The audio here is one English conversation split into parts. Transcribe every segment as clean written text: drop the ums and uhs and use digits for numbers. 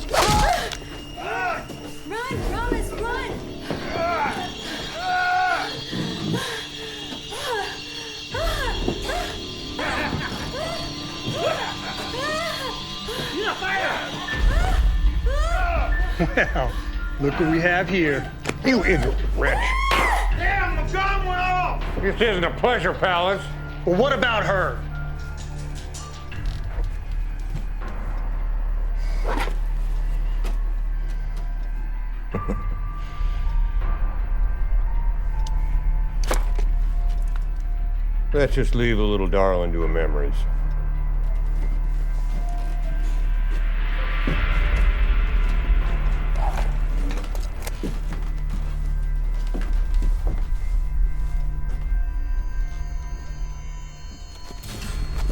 goes! Run, Promise, run! Well, look what we have here. You ignorant wretch. Damn, the gun went off! This isn't a pleasure palace. Well, what about her? Let's just leave the little darling to her memories.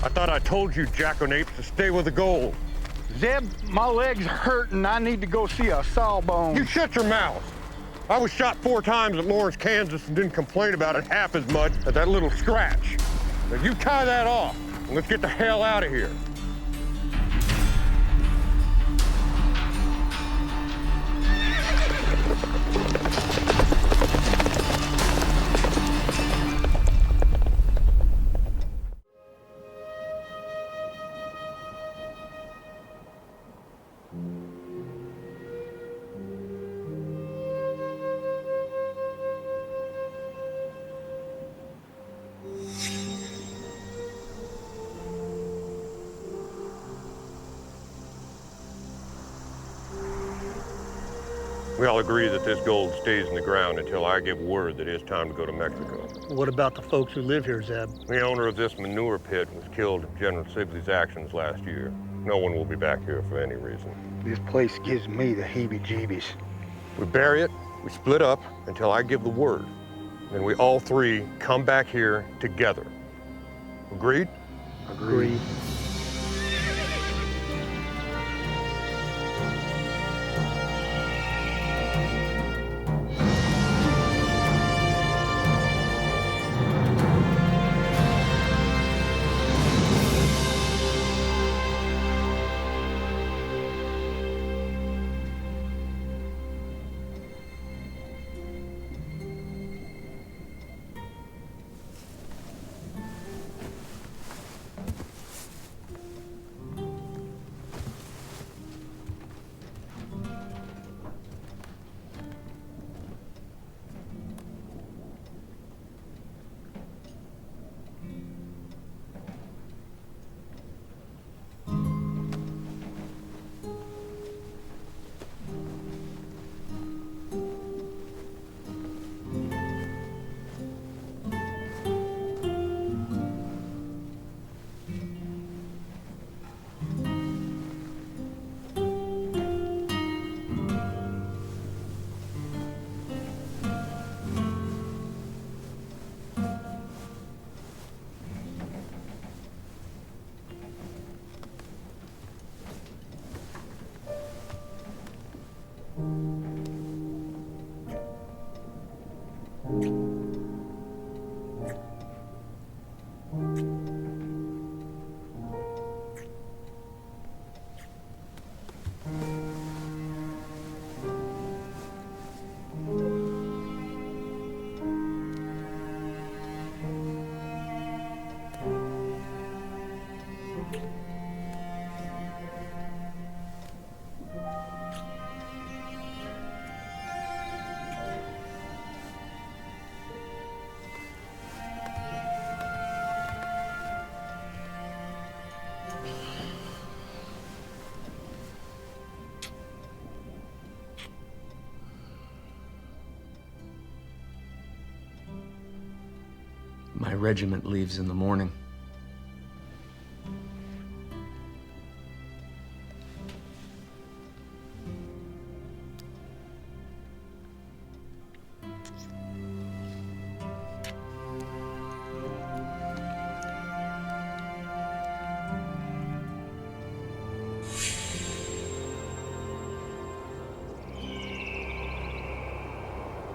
I thought I told you, jackanapes, to stay with the gold. Zeb, my leg's hurting. I need to go see a sawbone. You shut your mouth. I was shot 4 times at Lawrence, Kansas, and didn't complain about it half as much as that little scratch. Now you tie that off, and let's get the hell out of here. We all agree that this gold stays in the ground until I give word that it's time to go to Mexico. What about the folks who live here, Zeb? The owner of this manure pit was killed in General Sibley's actions last year. No one will be back here for any reason. This place gives me the heebie-jeebies. We bury it, we split up until I give the word. Then we all 3 come back here together. Agreed? Agreed. My regiment leaves in the morning.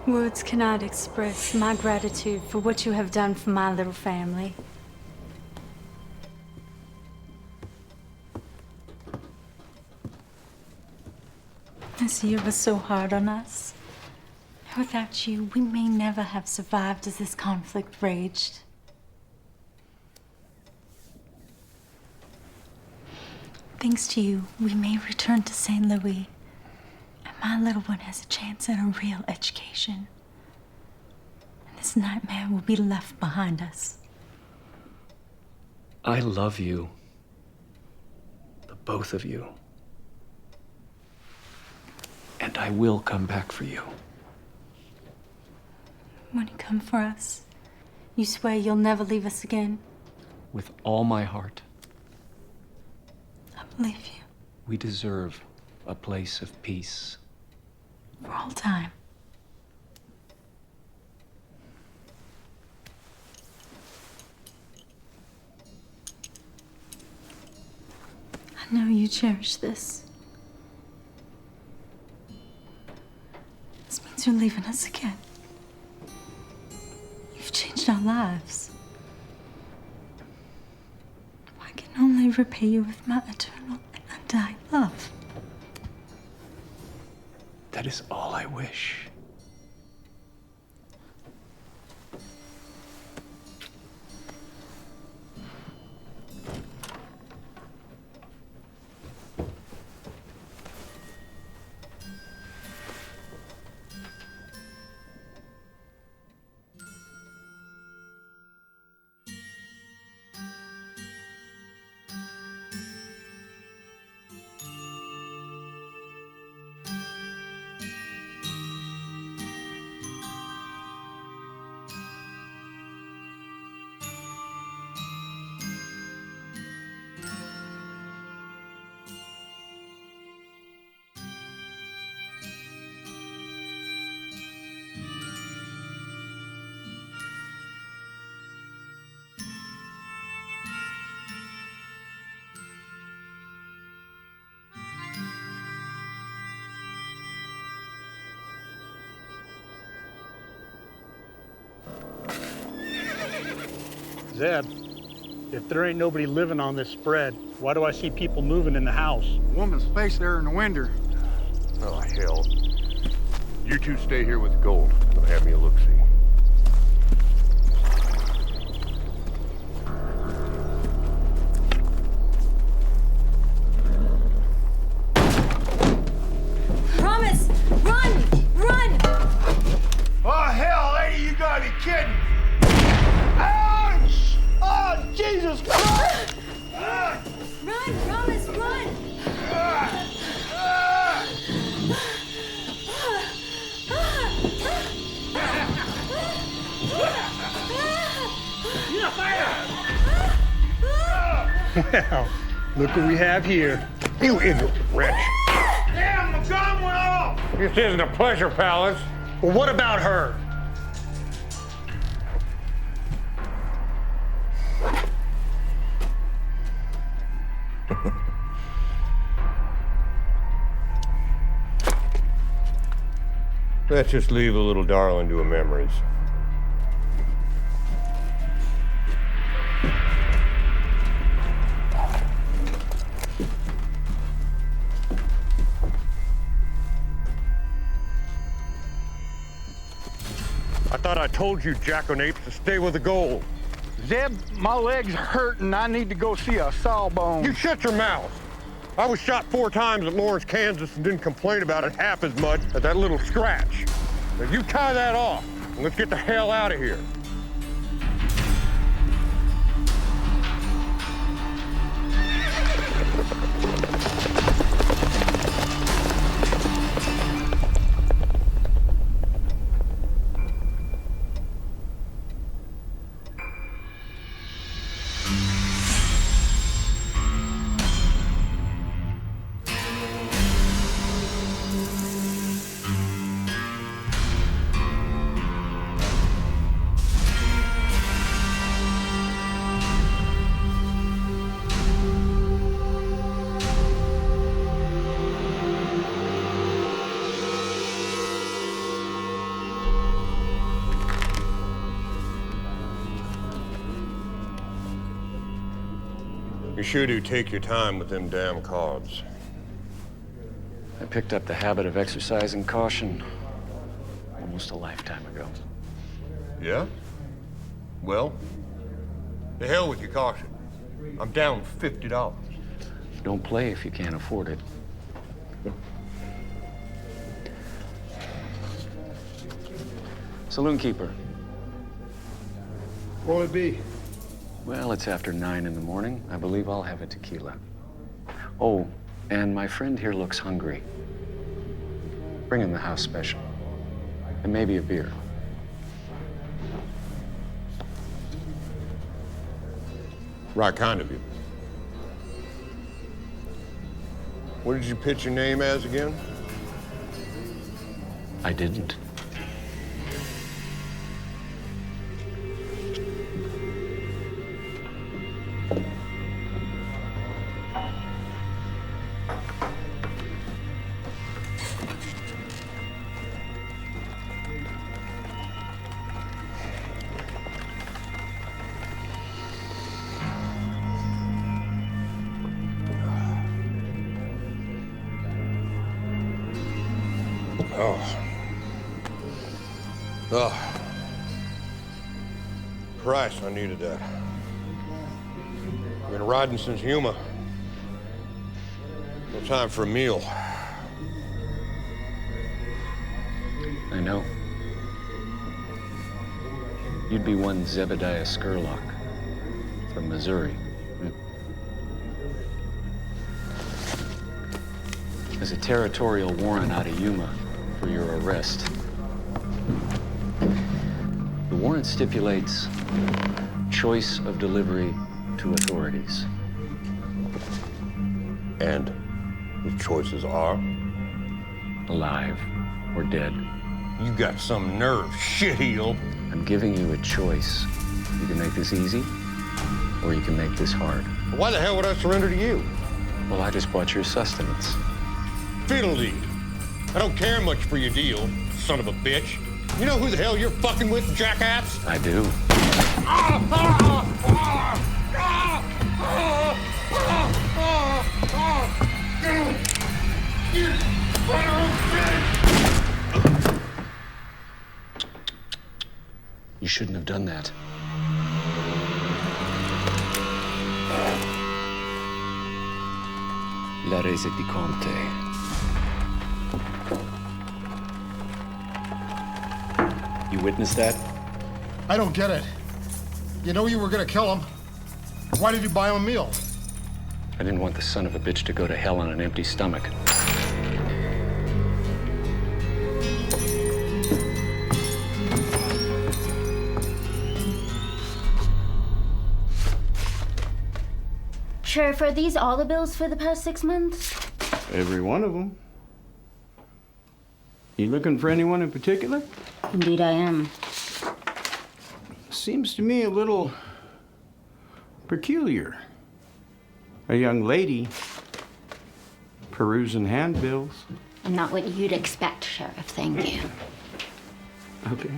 Words cannot express my gratitude for what you have done for my little family. This year was so hard on us. Without you, we may never have survived as this conflict raged. Thanks to you, we may return to St. Louis, and my little one has a chance at a real education. And this nightmare will be left behind us. I love you. The both of you. And I will come back for you. When you come for us, you swear you'll never leave us again? With all my heart. I believe you. We deserve a place of peace. For all time. I know you cherish this. This means you're leaving us again. You've changed our lives. I can only repay you with my eternal and undying love. That is all I wish. Zeb, if there ain't nobody living on this spread, why do I see people moving in the house? Woman's face there in the window. Oh, hell. You two stay here with the gold. I'll have me a look-see. Promise! Run! Run! Oh, hell, lady, you gotta be kidding. Ouch! Oh, Jesus Christ! Run! Promise! Run! Well, look what we have here. You ignorant wretch. Damn, the gun went off! This isn't a pleasure palace. Well, what about her? Let's just leave the little darling to her memories. I thought I told you, jackanapes, to stay with the gold. Zeb, my leg's hurting. I need to go see a sawbone. You shut your mouth. I was shot 4 times at Lawrence, Kansas, and didn't complain about it half as much as that little scratch. Now you tie that off, and let's get the hell out of here. You sure do take your time with them damn cards. I picked up the habit of exercising caution almost a lifetime ago. Yeah? Well, the hell with your caution. I'm down $50. Don't play if you can't afford it. Saloon keeper. What'll it be? Well, it's after 9 in the morning. I believe I'll have a tequila. Oh, and my friend here looks hungry. Bring him the house special. And maybe a beer. Right kind of you. What did you pitch your name as again? I didn't. Oh. Christ, I needed that. I've been riding since Yuma. No time for a meal. I know. You'd be one Zebediah Scurlock from Missouri. There's a territorial warrant out of Yuma for your arrest. The warrant stipulates choice of delivery to authorities. And the choices are? Alive or dead. You got some nerve, shitheel. I'm giving you a choice. You can make this easy, or you can make this hard. Why the hell would I surrender to you? Well, I just bought your sustenance. Fiddledee. I don't care much for your deal, son of a bitch. You know who the hell you're fucking with, jackass? I do. You shouldn't have done that. La rese di Conte. You witnessed that? I don't get it. You know you were gonna kill him. Why did you buy him a meal? I didn't want the son of a bitch to go to hell on an empty stomach. Sheriff, are these all the bills for the past 6 months? Every one of them. You looking for anyone in particular? Indeed I am. Seems to me a little peculiar. A young lady perusing handbills. I'm not what you'd expect, Sheriff. Thank you. Okay.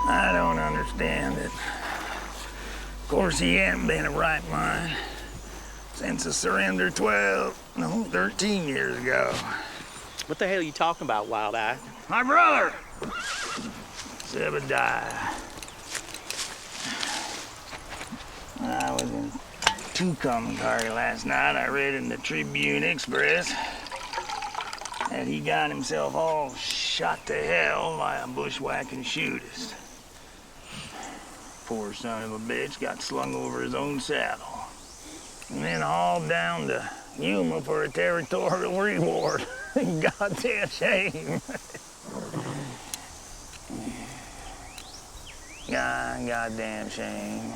I don't understand it. Of course, he hadn't been in right mind since the surrender 13 years ago. What the hell are you talking about, Wild Eye? My brother, Zebediah. I was in Tucumcari last night. I read in the Tribune Express that he got himself all shot to hell by a bushwhacking shootist. Poor son of a bitch got slung over his own saddle. And then hauled down to Yuma for a territorial reward. Goddamn shame. Goddamn shame.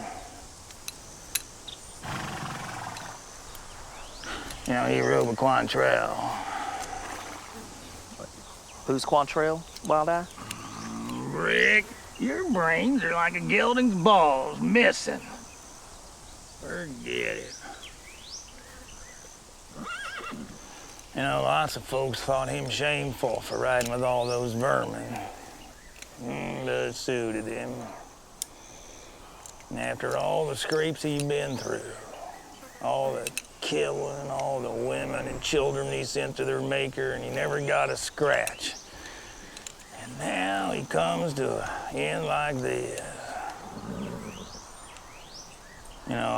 You know, he rode with Quantrell. Who's Quantrell, Wild Eye? Rick, your brains are like a gelding's balls, missing. Forget it. You know, lots of folks thought him shameful for riding with all those vermin. But it suited him. And after all the scrapes he'd been through, all the killing, all the women and children he sent to their maker, and he never got a scratch. And now he comes to an end like this. You know,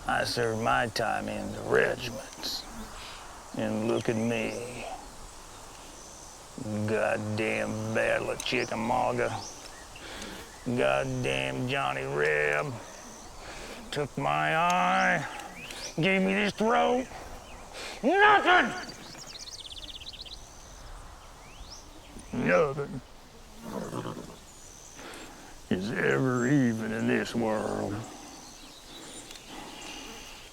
I served my time in the regiments. And look at me. Goddamn Battle of Chickamauga. Goddamn Johnny Reb. Took my eye, gave me this throat. Nothing! Nothing is ever even in this world.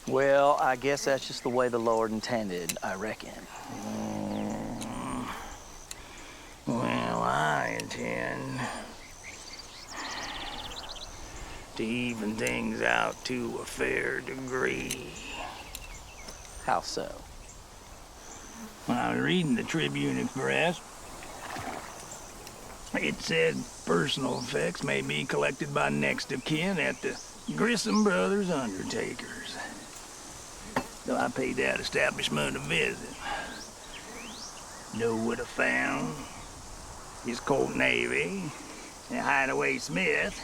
Well, I guess that's just the way the Lord intended, I reckon. Well, I intend to even things out to a fair degree. How so? When I was reading the Tribune Express, it said personal effects may be collected by next of kin at the Grissom Brothers Undertakers. So I paid that establishment a visit. Know what I found? His Colt Navy and Hideaway Smith.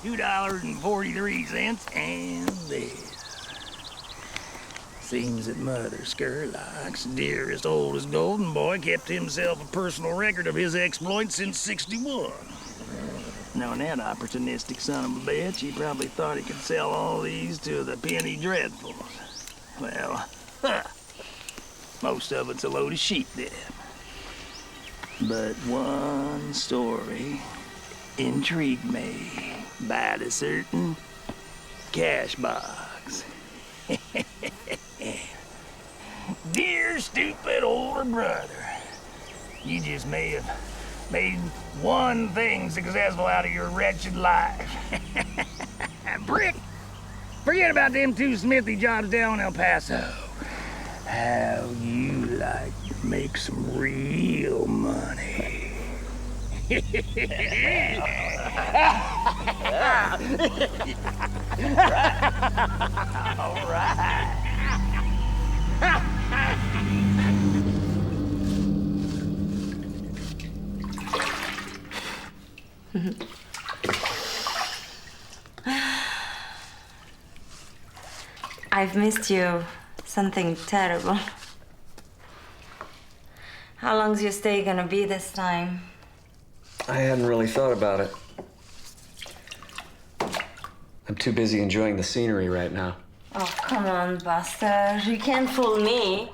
$2.43 and this. Seems that Mother Skurlock's dearest, oldest golden boy kept himself a personal record of his exploits since '61. Knowing that opportunistic son of a bitch, he probably thought he could sell all these to the penny dreadfuls. Well, most of it's a load of sheep then. But one story intrigued me about a certain cash box. Dear stupid older brother, you just may have made one thing successful out of your wretched life. Brick, forget about them two smithy jobs down in El Paso. How you like to make some real money? All right. I've missed you. Something terrible. How long's your stay gonna be this time? I hadn't really thought about it. I'm too busy enjoying the scenery right now. Oh, come on, Buster. You can't fool me.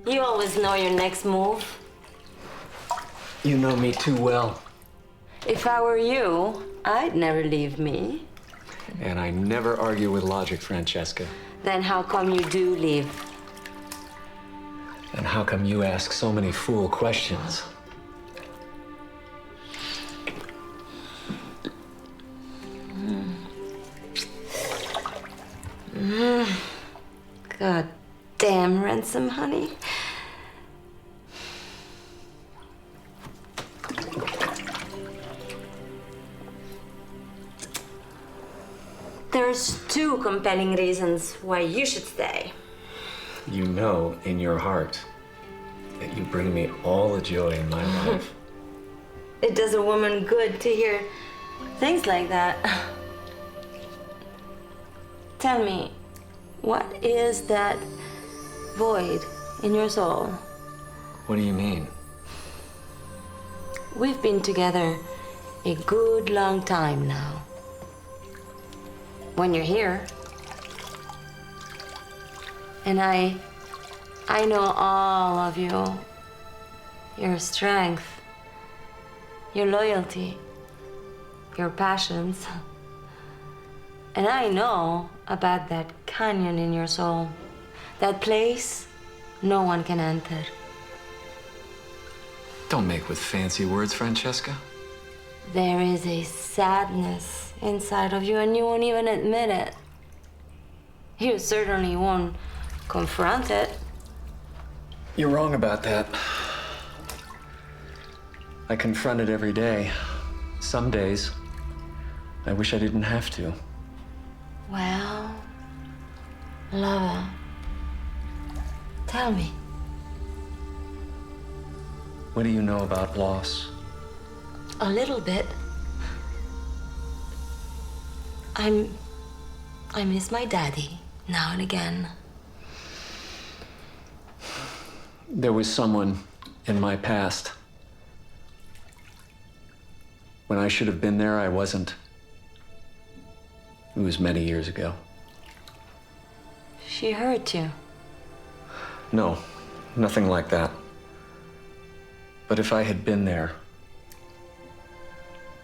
You always know your next move. You know me too well. If I were you, I'd never leave me. And I never argue with logic, Francesca. Then how come you do leave? And how come you ask so many fool questions? God damn ransom, honey. There's two compelling reasons why you should stay. You know in your heart that you bring me all the joy in my life. It does a woman good to hear things like that. Tell me, what is that void in your soul? What do you mean? We've been together a good long time now. When you're here, and I know all of you, your strength, your loyalty, your passions. And I know about that canyon in your soul, that place no one can enter. Don't make with fancy words, Francesca. There is a sadness inside of you, and you won't even admit it. You certainly won't confront it. You're wrong about that. I confront it every day. Some days, I wish I didn't have to. Well, lover, tell me. What do you know about loss? A little bit. I miss my daddy now and again. There was someone in my past. When I should have been there, I wasn't. It was many years ago. She hurt you. No, nothing like that. But if I had been there,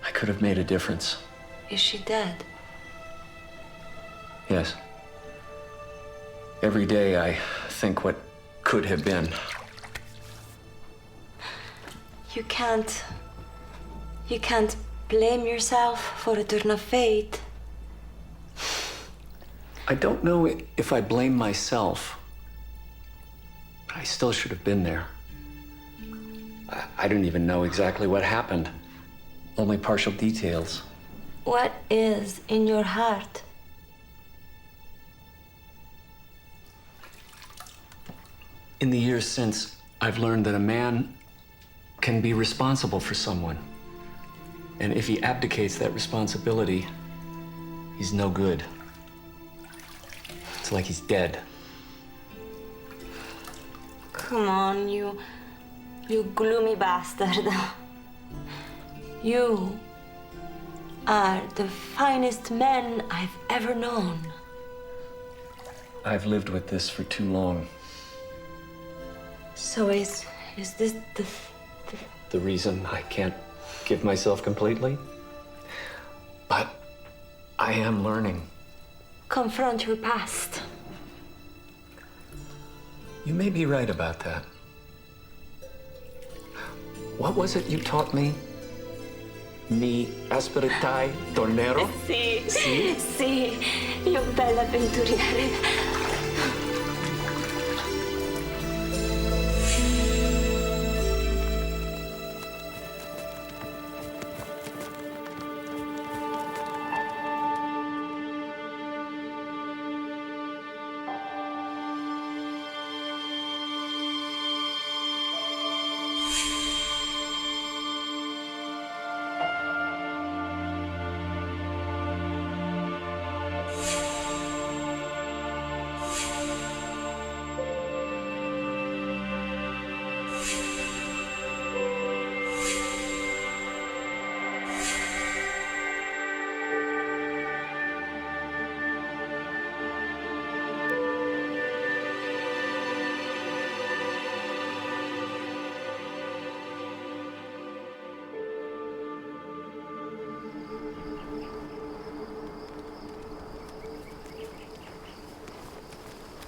I could have made a difference. Is she dead? Yes. Every day I think what could have been. You can't blame yourself for a turn of fate. I don't know if I blame myself, but I still should have been there. I don't even know exactly what happened. Only partial details. What is in your heart? In the years since, I've learned that a man can be responsible for someone. And if he abdicates that responsibility, he's no good. It's like he's dead. Come on, you gloomy bastard. You are the finest man I've ever known. I've lived with this for too long. So is this The reason I can't give myself completely? But I am learning. confront your past? You may be right about that. What was it you taught me? Mi asperetai tornero? Sì, Sì? sì, io bella avventuriere.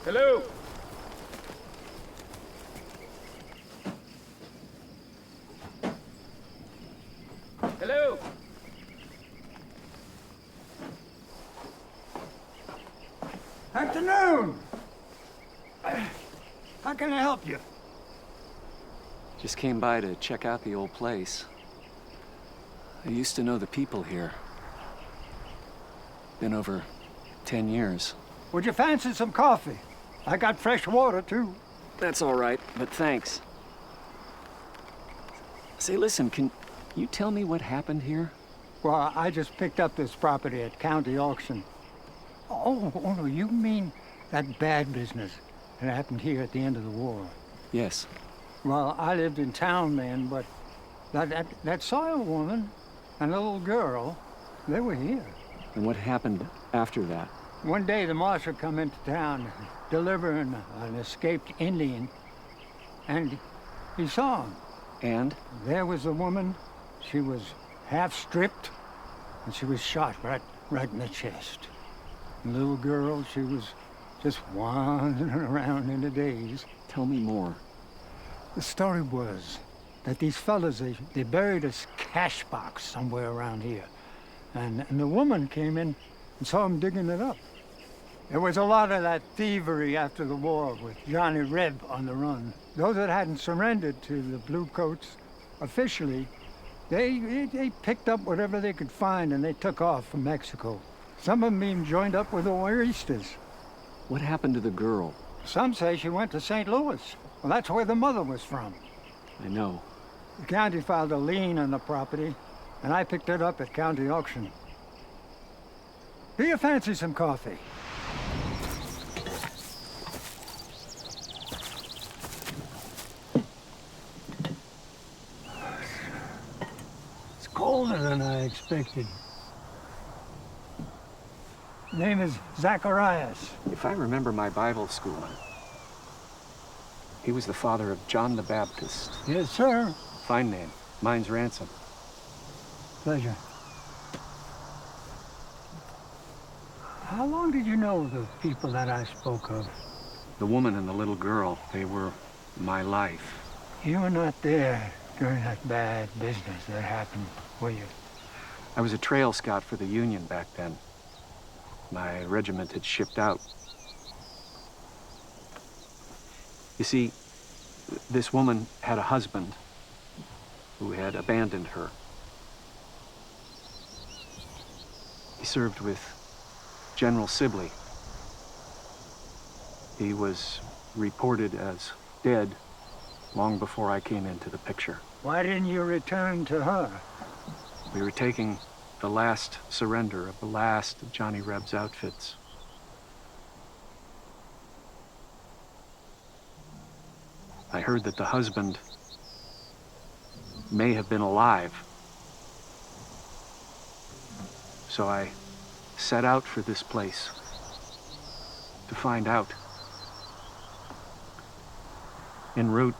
Hello? Hello? Afternoon! How can I help you? Just came by to check out the old place. I used to know the people here. Been over 10 years. Would you fancy some coffee? I got fresh water, too. That's all right, but thanks. Say, listen, can you tell me what happened here? Well, I just picked up this property at county auction. Oh, no, you mean that bad business that happened here at the end of the war? Yes. Well, I lived in town then, but that soil woman and the little girl, they were here. And what happened after that? One day the marshal come into town delivering an escaped Indian, and he saw him. And? There was the woman. She was half stripped, and she was shot right in the chest. And the little girl, she was just wandering around in the daze. Tell me more. The story was that these fellas, they buried a cash box somewhere around here. And the woman came in and saw him digging it up. There was a lot of that thievery after the war with Johnny Reb on the run. Those that hadn't surrendered to the Bluecoats officially, they picked up whatever they could find and they took off for Mexico. Some of them even joined up with the Oiristas. What happened to the girl? Some say she went to St. Louis. Well, that's where the mother was from. I know. The county filed a lien on the property, and I picked it up at county auction. Do you fancy some coffee? It's colder than I expected. Name is Zacharias. If I remember my Bible school, he was the father of John the Baptist. Yes, sir. Fine name. Mine's Ransom. Pleasure. How long did you know the people that I spoke of? The woman and the little girl, they were my life. You were not there during that bad business that happened, were you? I was a trail scout for the Union back then. My regiment had shipped out. You see, this woman had a husband who had abandoned her. He served with General Sibley. He was reported as dead long before I came into the picture. Why didn't you return to her? We were taking the last surrender of the last of Johnny Reb's outfits. I heard that the husband may have been alive. So I set out for this place to find out. En route,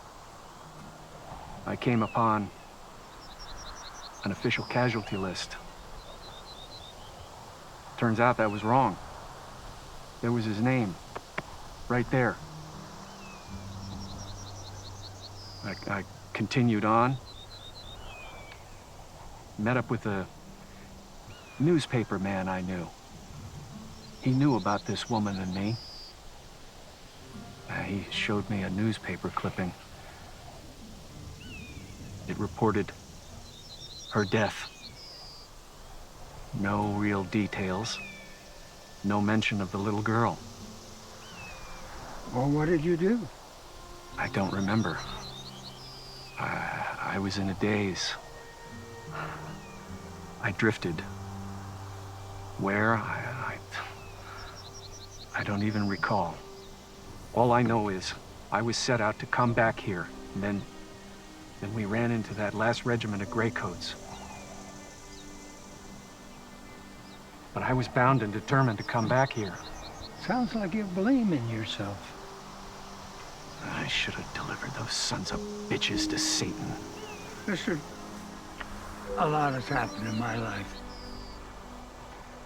I came upon an official casualty list. Turns out that was wrong. There was his name, right there. I continued on, met up with a newspaper man I knew. He knew about this woman and me. He showed me a newspaper clipping. It reported her death. No real details. No mention of the little girl. Well, what did you do? I don't remember. I was in a daze. I drifted. Where? I don't even recall. All I know is I was set out to come back here, and then we ran into that last regiment of Graycoats. But I was bound and determined to come back here. Sounds like you're blaming yourself. I should have delivered those sons of bitches to Satan. Mister, a lot has happened in my life.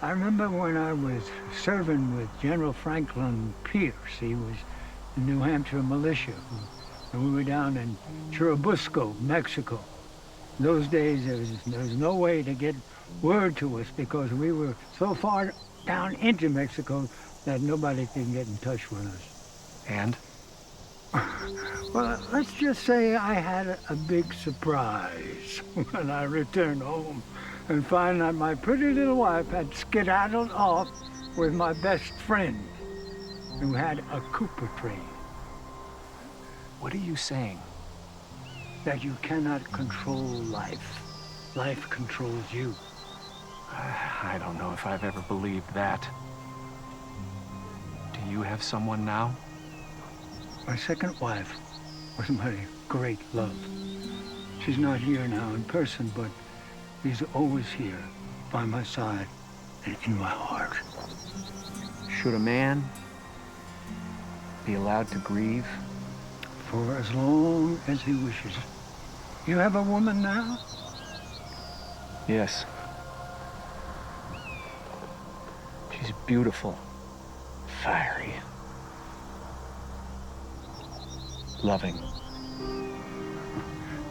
I remember when I was serving with General Franklin Pierce. He was in New Hampshire militia. And we were down in Churubusco, Mexico. In those days, there was no way to get word to us because we were so far down into Mexico that nobody could get in touch with us. And? Well, let's just say I had a big surprise when I returned home and found that my pretty little wife had skedaddled off with my best friend who had a Cooper train. What are you saying? That you cannot control life. Life controls you. I don't know if I've ever believed that. Do you have someone now? My second wife was my great love. She's not here now in person, but she's always here, by my side and in my heart. Should a man be allowed to grieve? For as long as he wishes. You have a woman now? Yes. She's beautiful, fiery, loving.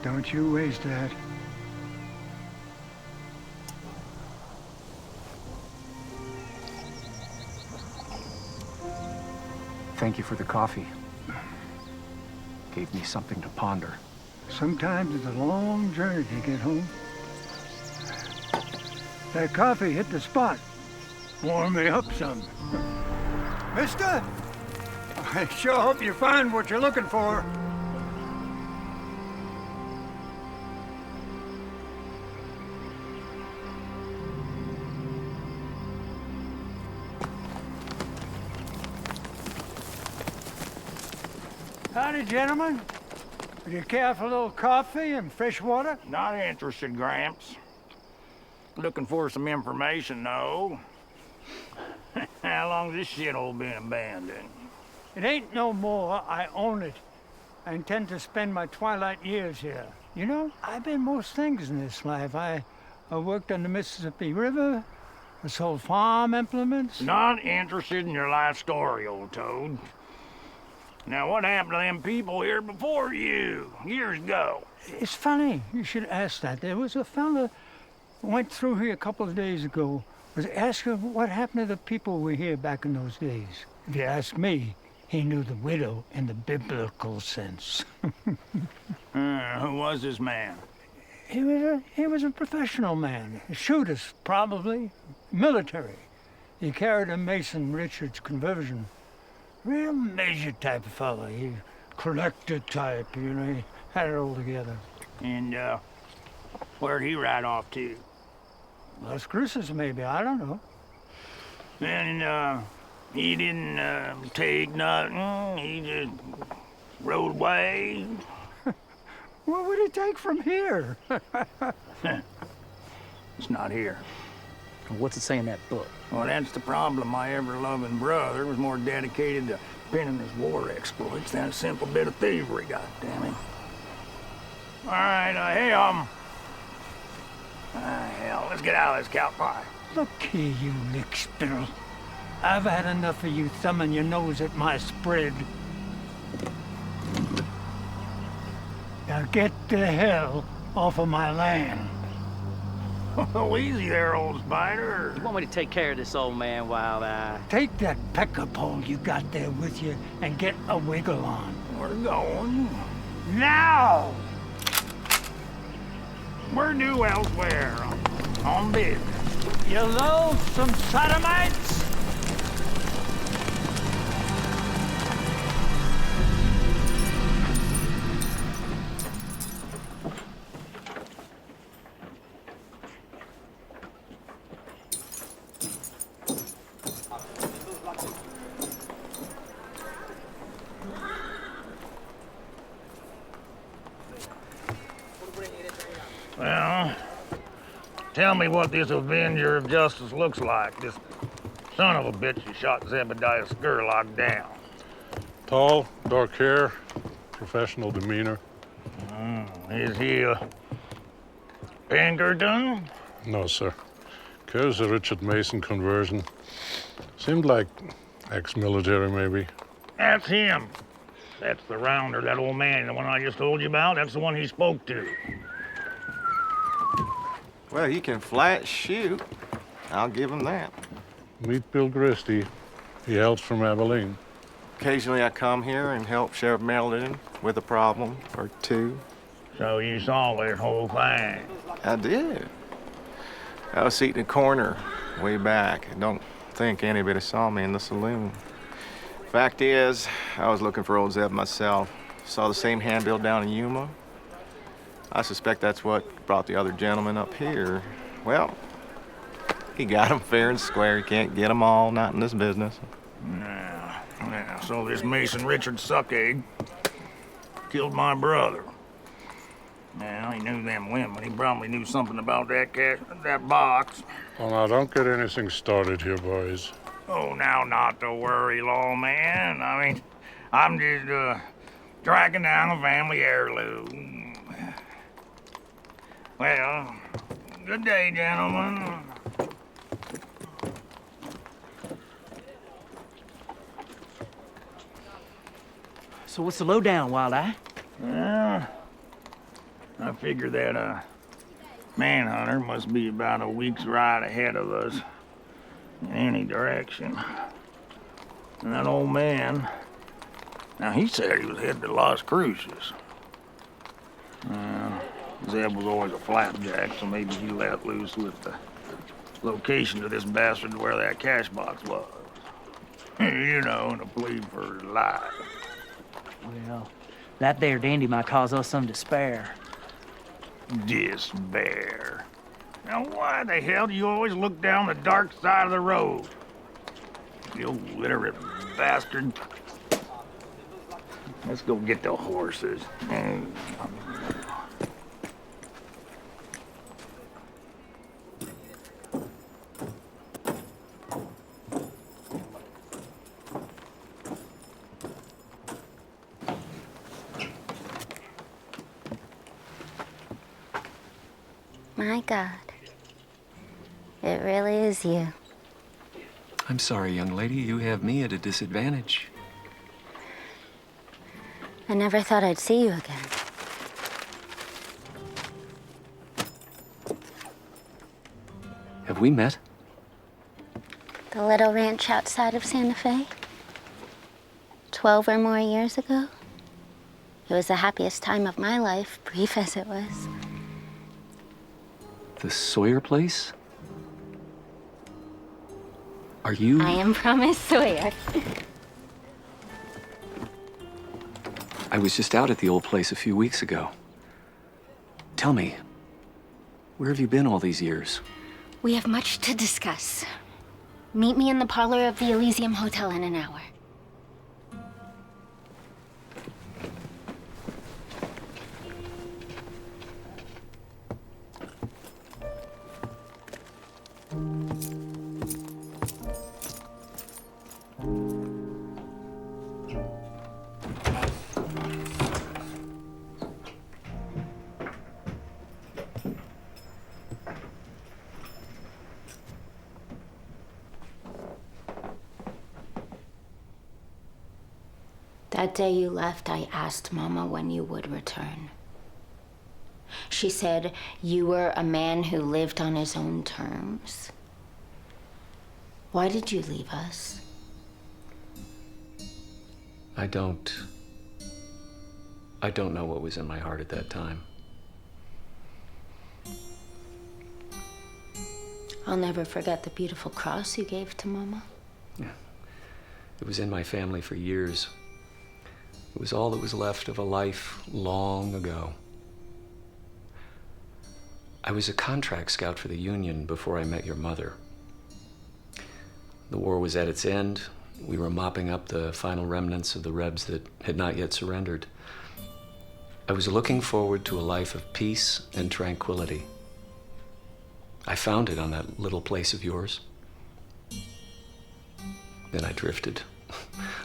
Don't you waste that. Thank you for the coffee. Gave me something to ponder. Sometimes it's a long journey to get home. That coffee hit the spot. Warm me up some. Mister, I sure hope you find what you're looking for. Howdy, gentlemen. Would you care for a little coffee and fresh water? Not interested, Gramps. Looking for some information, though. How long's this shithole been abandoned? It ain't no more. I own it. I intend to spend my twilight years here. You know, I've been most things in this life. I worked on the Mississippi River. I sold farm implements. Not interested in your life story, old toad. Now, what happened to them people here before you, years ago? It's funny you should ask that. There was a fella who went through here a couple of days ago, was asking what happened to the people who were here back in those days. If you ask me, he knew the widow in the biblical sense. Who was this man? He was a professional man. A shooter, probably. Military. He carried a Mason Richards conversion. Real measured type of fella. He collector type, you know, he had it all together. And, where'd he ride off to? Las Cruces, maybe, I don't know. And, he didn't, take nothing, he just rode away? What would he take from here? It's not here. What's it say in that book? Well, that's the problem. My ever-loving brother was more dedicated to pinning his war exploits than a simple bit of thievery, goddammit. All right, hey, hell, let's get out of this cow pie. Look here, you lick spittle. I've had enough of you thumbing your nose at my spread. Now get the hell off of my land. Oh, easy there, old spider. You want me to take care of this old man, Wild Eye? Take that pecker pole you got there with you and get a wiggle on. We're going. Now! We're due elsewhere. On business. You loathsome sodomites! Well, tell me what this Avenger of Justice looks like. This son of a bitch who shot Zebediah Scurlock down. Tall, dark hair, professional demeanor. Is he a Pinkerton? No, sir. Carries a Richard Mason conversion. Seemed like ex-military, maybe. That's him. That's the rounder, that old man, the one I just told you about. That's the one he spoke to. Well, he can flat shoot. I'll give him that. Meet Bill Christie. He hails from Abilene. Occasionally I come here and help Sheriff Melton with a problem or two. So you saw this whole thing? I did. I was seated in a corner way back. I don't think anybody saw me in the saloon. Fact is, I was looking for old Zeb myself. Saw the same handbill down in Yuma. I suspect that's what brought the other gentleman up here. Well, he got him fair and square. He can't get them all, not in this business. Now, so this Mason Richard suckegg killed my brother. Now, he knew them women. He probably knew something about that box. Well, now, don't get anything started here, boys. Oh, now, not to worry, lawman. I mean, I'm just, tracking down a family heirloom. Well, good day, gentlemen. So what's the lowdown, Wild Eye? Well, I figure that, manhunter must be about a week's ride ahead of us in any direction. And that old man Now, he said he was headed to Las Cruces. Zeb was always a flapjack, so maybe he let loose with the location of this bastard where that cash box was. You know, to plead for his life. Well, that there dandy might cause us some despair. Despair. Now, why the hell do you always look down the dark side of the road? You illiterate bastard. Let's go get the horses. My God. It really is you. I'm sorry, young lady. You have me at a disadvantage. I never thought I'd see you again. Have we met? The little ranch outside of Santa Fe? 12 or more years ago? It was the happiest time of my life, brief as it was. The Sawyer place? Are you? I am Promise Sawyer. I was just out at the old place a few weeks ago. Tell me, where have you been all these years? We have much to discuss. Meet me in the parlor of the Elysium Hotel in an hour. That day you left, I asked Mama when you would return. She said you were a man who lived on his own terms. Why did you leave us? I don't know what was in my heart at that time. I'll never forget the beautiful cross you gave to Mama. Yeah. It was in my family for years. It was all that was left of a life long ago. I was a contract scout for the Union before I met your mother. The war was at its end. We were mopping up the final remnants of the Rebs that had not yet surrendered. I was looking forward to a life of peace and tranquility. I found it on that little place of yours. Then I drifted,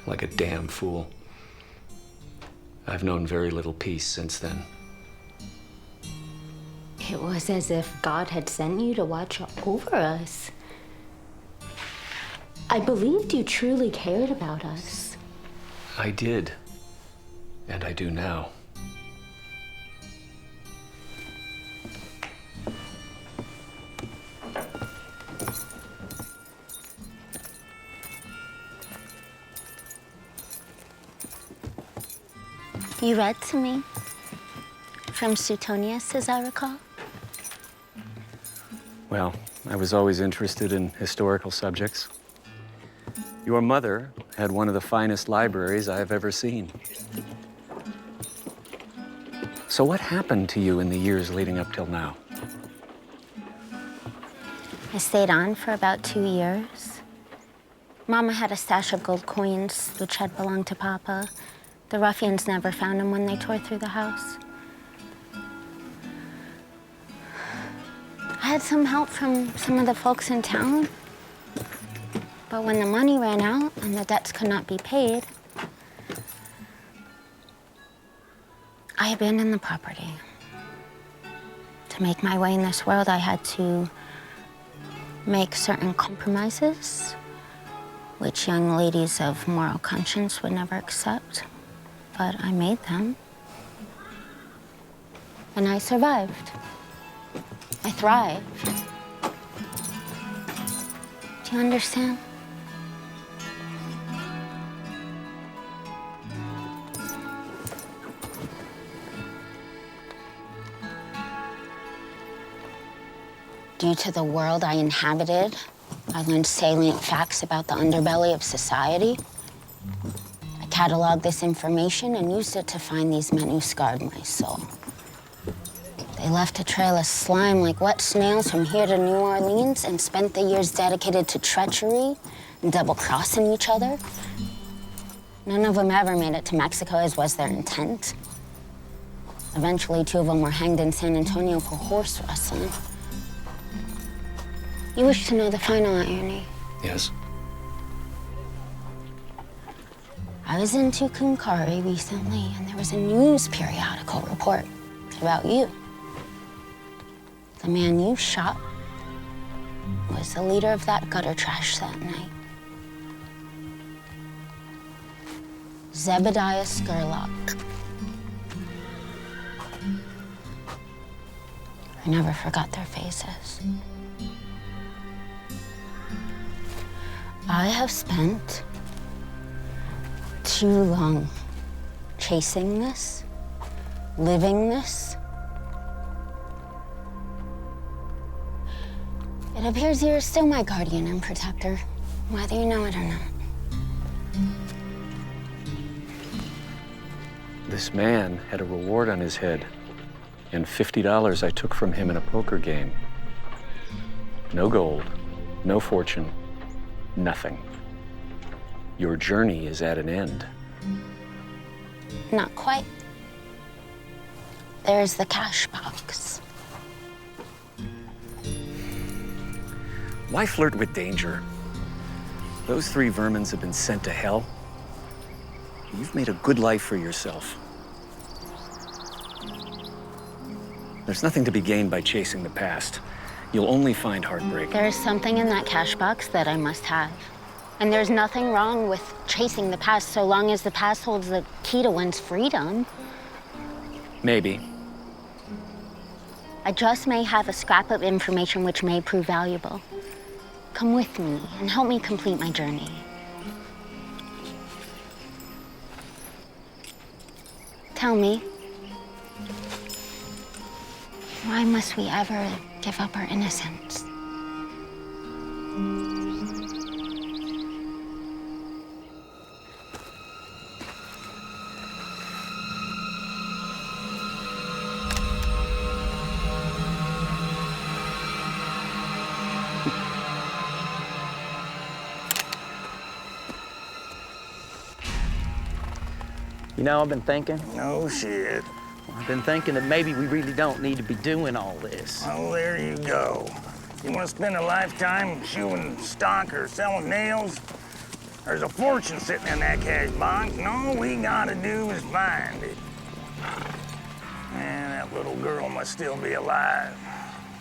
like a damn fool. I've known very little peace since then. It was as if God had sent you to watch over us. I believed you truly cared about us. I did, and I do now. You read to me from Suetonius, as I recall. Well, I was always interested in historical subjects. Your mother had one of the finest libraries I have ever seen. So what happened to you in the years leading up till now? I stayed on for about 2 years. Mama had a stash of gold coins, which had belonged to Papa. The ruffians never found him when they tore through the house. I had some help from some of the folks in town. But when the money ran out and the debts could not be paid, I abandoned the property. To make my way in this world, I had to make certain compromises, which young ladies of moral conscience would never accept. But I made them. And I survived. I thrived. Do you understand? Due to the world I inhabited, I learned salient facts about the underbelly of society. I cataloged this information and used it to find these men who scarred my soul. They left a trail of slime like wet snails from here to New Orleans and spent the years dedicated to treachery and double-crossing each other. None of them ever made it to Mexico, as was their intent. Eventually, 2 of them were hanged in San Antonio for horse wrestling. You wish to know the final irony? Yes. I was in Tucumcari recently, and there was a news periodical report about you. The man you shot was the leader of that gutter trash that night. Zebediah Scurlock. I never forgot their faces. I have spent too long chasing this, living this. It appears you're still my guardian and protector, whether you know it or not. This man had a reward on his head, and $50 I took from him in a poker game. No gold, no fortune, nothing. Your journey is at an end. Not quite. There's the cash box. Why flirt with danger? Those 3 vermins have been sent to hell. You've made a good life for yourself. There's nothing to be gained by chasing the past. You'll only find heartbreak. There's something in that cash box that I must have. And there's nothing wrong with chasing the past so long as the past holds the key to one's freedom. Maybe. I just may have a scrap of information which may prove valuable. Come with me and help me complete my journey. Tell me, why must we ever give up our innocence? You know, I've been thinking. No shit. I've been thinking that maybe we really don't need to be doing all this. Oh, there you go. You want to spend a lifetime shoeing stock or selling nails? There's a fortune sitting in that cash box, and all we gotta do is find it. Man, that little girl must still be alive.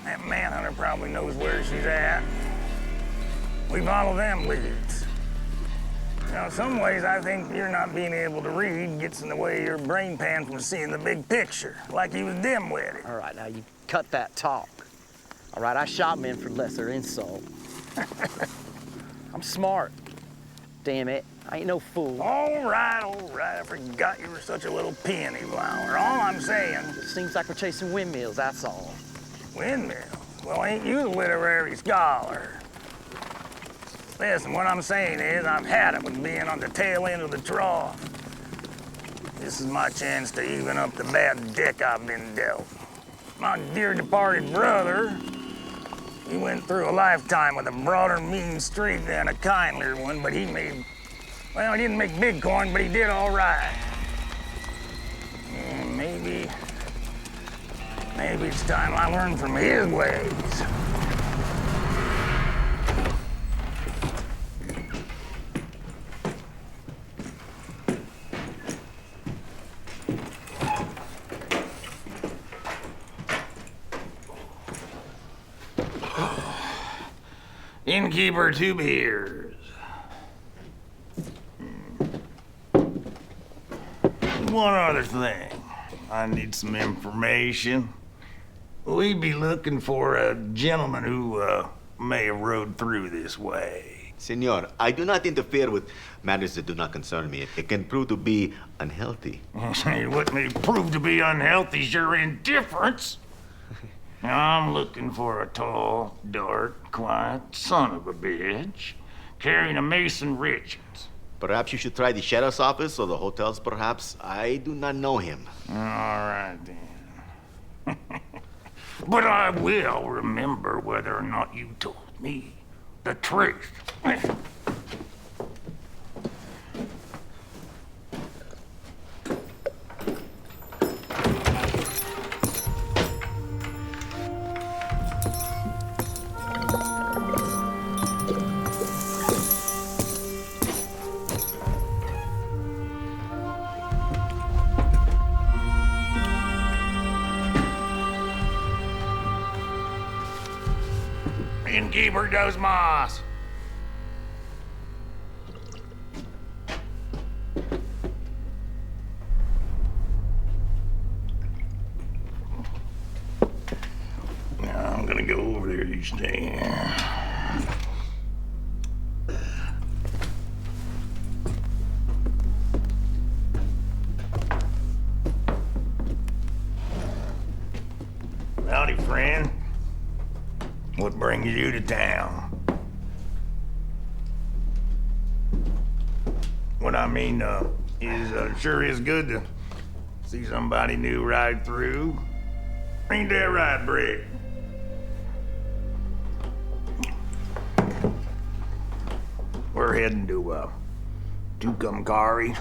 That manhunter probably knows where she's at. We follow them leads. Now, in some ways, I think you're not being able to read gets in the way of your brain pan from seeing the big picture, like he was dim-witted. All right, now you cut that talk. All right, I shot men for lesser insult. I'm smart. Damn it, I ain't no fool. All right, I forgot you were such a little peony flower. All I'm saying... It seems like we're chasing windmills, that's all. Windmills? Well, ain't you the literary scholar? Listen, what I'm saying is I've had it with being on the tail end of the trough. This is my chance to even up the bad deck I've been dealt. My dear departed brother, he went through a lifetime with a broader mean streak than a kindlier one, but he made, well, he didn't make big coin, but he did all right. And maybe it's time I learn from his ways. Innkeeper, 2 beers. One other thing. I need some information. We'd be looking for a gentleman who may have rode through this way. Senor, I do not interfere with matters that do not concern me. It can prove to be unhealthy. What may prove to be unhealthy is your indifference. I'm looking for a tall, dark, quiet son of a bitch carrying a Mason Richards. Perhaps you should try the sheriff's office or the hotels, perhaps. I do not know him. All right, then. But I will remember whether or not you told me the truth. Innkeeper dos mas. Now I'm gonna go over there each day. Howdy, friend. What brings you to town? What I mean, sure is good to see somebody new ride through. Ain't that right, Brick? We're heading to, Tucumcari.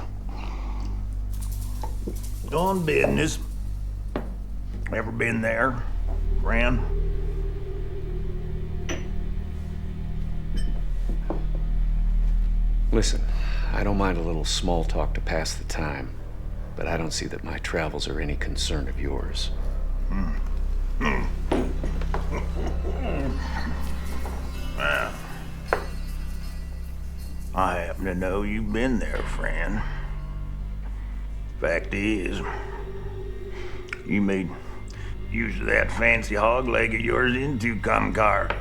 On business. Ever been there, friend? Listen, I don't mind a little small talk to pass the time, but I don't see that my travels are any concern of yours. Well, I happen to know you've been there, friend. Fact is, you made use of that fancy hog leg of yours in Tucumcari.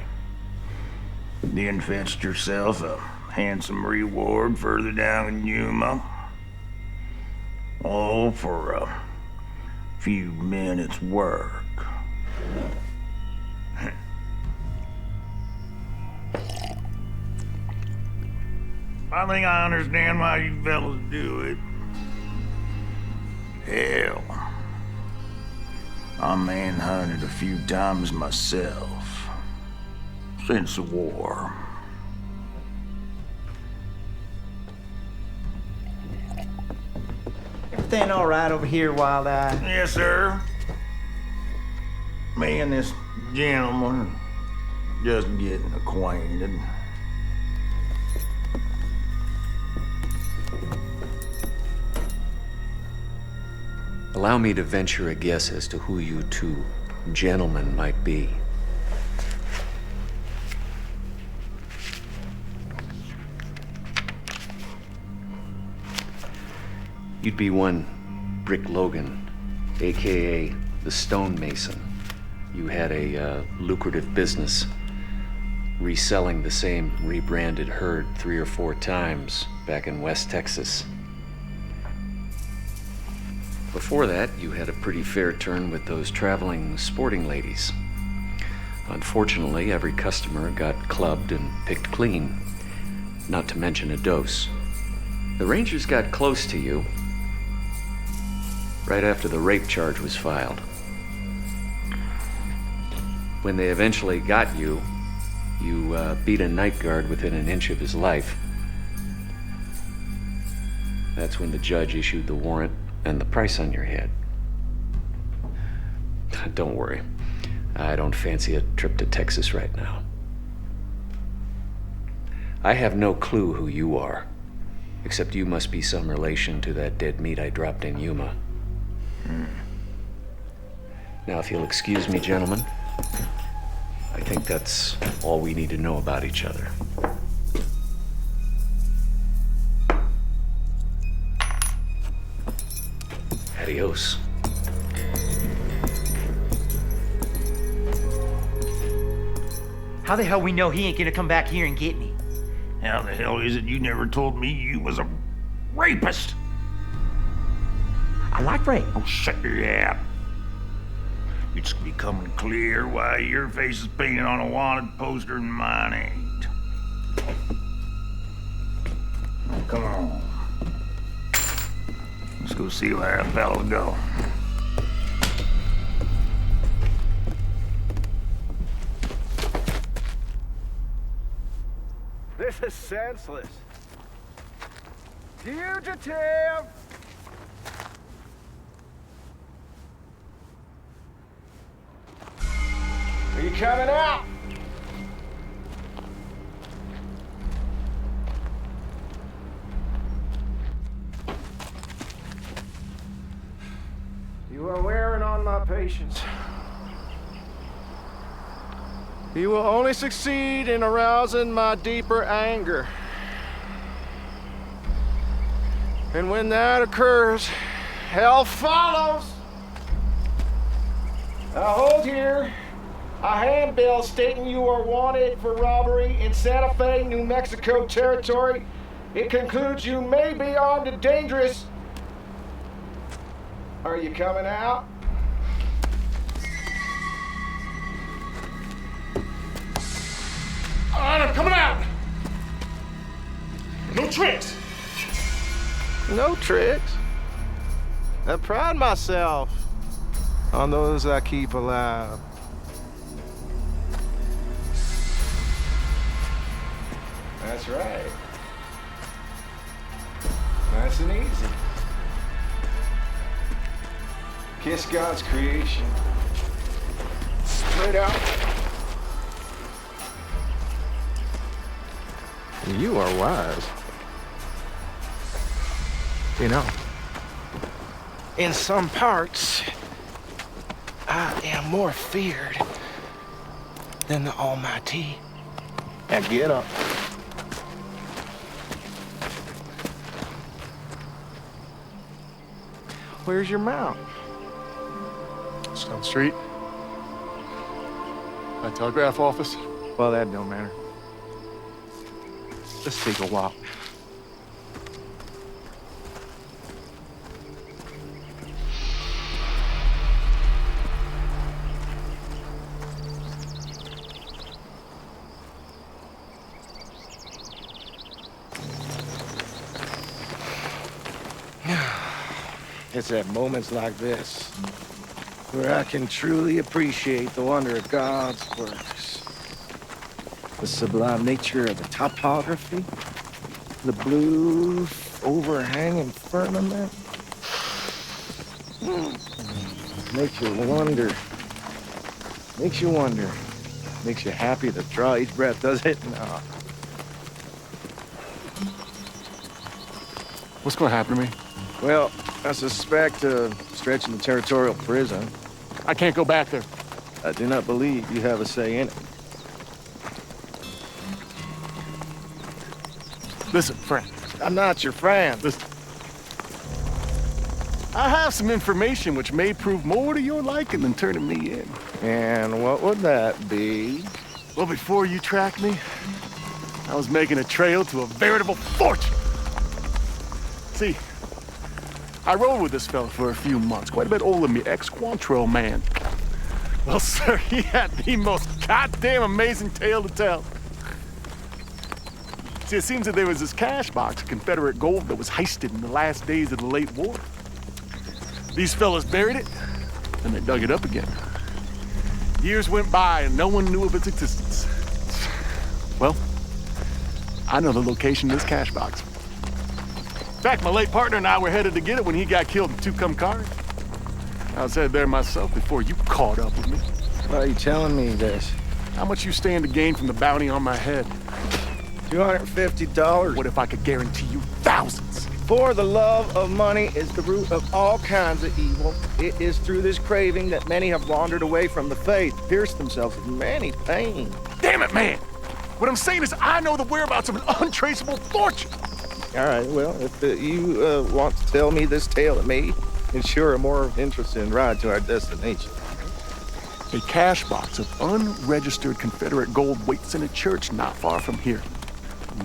Then fetched yourself a handsome reward further down in Yuma. All for a few minutes' work. I think I understand why you fellas do it. Hell, I manhunted a few times myself since the war. Everything all right over here, Wild Eye? Yes, sir. Me and this gentleman are just getting acquainted. Allow me to venture a guess as to who you two gentlemen might be. You'd be one Brick Logan, AKA the Stonemason. You had a lucrative business reselling the same rebranded herd 3 or 4 times back in West Texas. Before that, you had a pretty fair turn with those traveling sporting ladies. Unfortunately, every customer got clubbed and picked clean, not to mention a dose. The Rangers got close to you right after the rape charge was filed. When they eventually got you, you beat a night guard within an inch of his life. That's when the judge issued the warrant and the price on your head. Don't worry, I don't fancy a trip to Texas right now. I have no clue who you are, except you must be some relation to that dead meat I dropped in Yuma. Now, if you'll excuse me, gentlemen, I think that's all we need to know about each other. Adios. How the hell we know he ain't gonna come back here and get me? How the hell is it you never told me you was a rapist? I like rape. Oh, shut your yap. It's becoming clear why your face is painted on a wanted poster and mine ain't. Come on. Let's go see where that fella'll go. This is senseless. Fugitive! Are you coming out? You are wearing on my patience. You will only succeed in arousing my deeper anger. And when that occurs, hell follows. I hold here a handbill stating you are wanted for robbery in Santa Fe, New Mexico territory. It concludes you may be armed and dangerous. Are you coming out? All right, I'm coming out. No tricks. No tricks. I pride myself on those I keep alive. That's right. Nice and easy. Kiss God's creation. Straight out. You are wise. You know, in some parts, I am more feared than the Almighty. Now get up. Where's your mount? It's down the street. My telegraph office. Well, that don't matter. Let's take a walk. It's at moments like this where I can truly appreciate the wonder of God's works. The sublime nature of the topography, the blue overhanging firmament. Makes you wonder. Makes you wonder. Makes you happy to draw each breath, does it? No. What's going to happen to me? Well, I suspect stretching the territorial prison. I can't go back there. I do not believe you have a say in it. Listen, friend. I'm not your friend. Listen. I have some information which may prove more to your liking than turning me in. And what would that be? Well, before you tracked me, I was making a trail to a veritable fortune. See, I rode with this fella for a few months, quite a bit older than me, ex-Quantrill man. Well, sir, he had the most goddamn amazing tale to tell. See, it seems that there was this cash box of Confederate gold that was heisted in the last days of the late war. These fellas buried it, and they dug it up again. Years went by, and no one knew of its existence. Well, I know the location of this cash box. In fact, my late partner and I were headed to get it when he got killed in Tucumcari Cars. I was headed there myself before you caught up with me. Why are you telling me this? How much you stand to gain from the bounty on my head? $250. What if I could guarantee you thousands? For the love of money is the root of all kinds of evil. It is through this craving that many have wandered away from the faith, pierced themselves with many pain. Damn it, man! What I'm saying is I know the whereabouts of an untraceable fortune. All right, well, if you want to tell me this tale of me, ensure a more interesting ride to our destination. A cash box of unregistered Confederate gold waits in a church not far from here.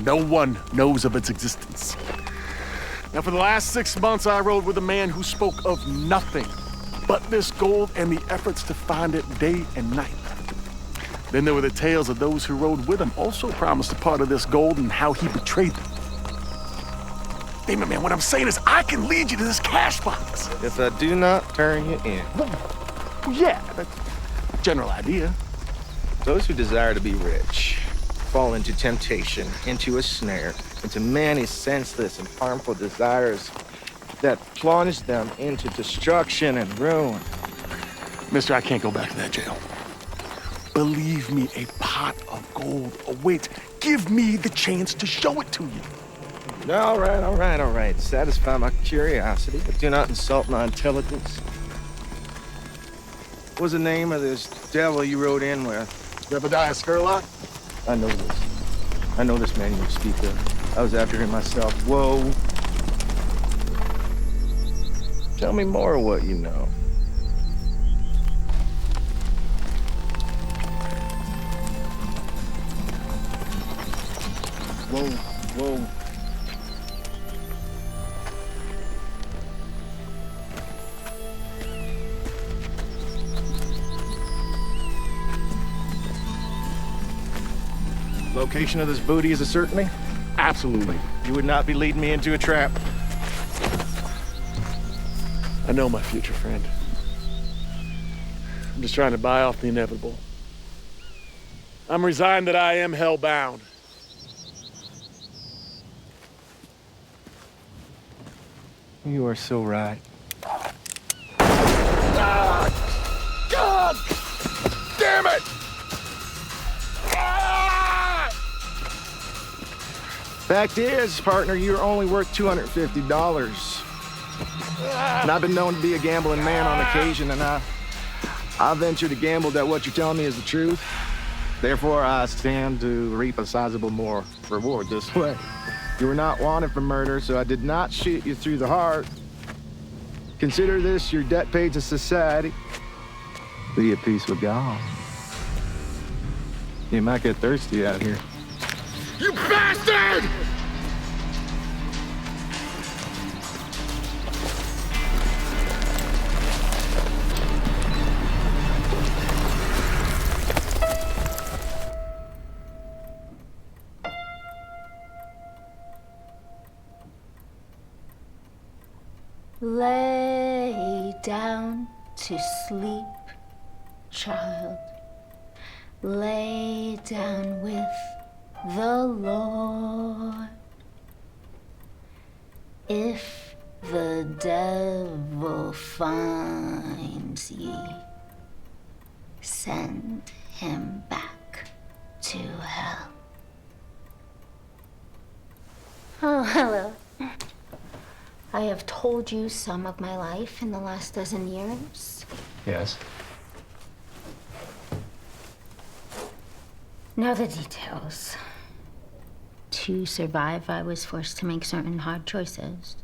No one knows of its existence. Now, for the last 6 months, I rode with a man who spoke of nothing but this gold and the efforts to find it day and night. Then there were the tales of those who rode with him, also promised a part of this gold and how he betrayed them. Damon, man, what I'm saying is I can lead you to this cash box. If I do not turn you in. Well, yeah, that's a general idea. Those who desire to be rich fall into temptation, into a snare, into many senseless and harmful desires that plunge them into destruction and ruin. Mister, I can't go back to that jail. Believe me, a pot of gold awaits. Give me the chance to show it to you. All right. Satisfy my curiosity, but do not insult my intelligence. What was the name of this devil you rode in with? Jebediah Skurlock? I know this. I know this man you speak of. I was after him myself. Whoa. Tell me more of what you know. Whoa. Location of this booty is a certainty? Absolutely. You would not be leading me into a trap. I know my future friend. I'm just trying to buy off the inevitable. I'm resigned that I am hell-bound. You are so right. Ah! God! Damn it! Ah! Fact is, partner, you're only worth $250. And I've been known to be a gambling man on occasion, and I venture to gamble that what you're telling me is the truth. Therefore, I stand to reap a sizable more reward this way. You were not wanted for murder, so I did not shoot you through the heart. Consider this your debt paid to society. Be at peace with God. You might get thirsty out here. You bastard! Lay down to sleep, child. Lay down with the Lord. If the devil finds ye, send him back to hell. Oh, hello. I have told you some of my life in the last dozen years. Yes. Now the details. To survive, I was forced to make certain hard choices.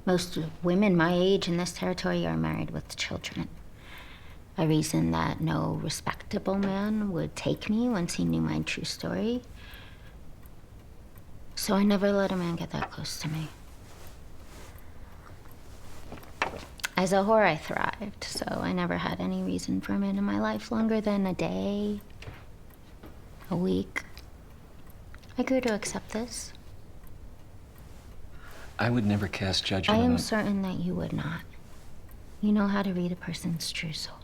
Most women my age in this territory are married with children. I reasoned that no respectable man would take me once he knew my true story. So I never let a man get that close to me. As a whore, I thrived, so I never had any reason for a man in my life longer than a day, a week. I grew to accept this. I would never cast judgment I am on... certain that you would not. You know how to read a person's true soul.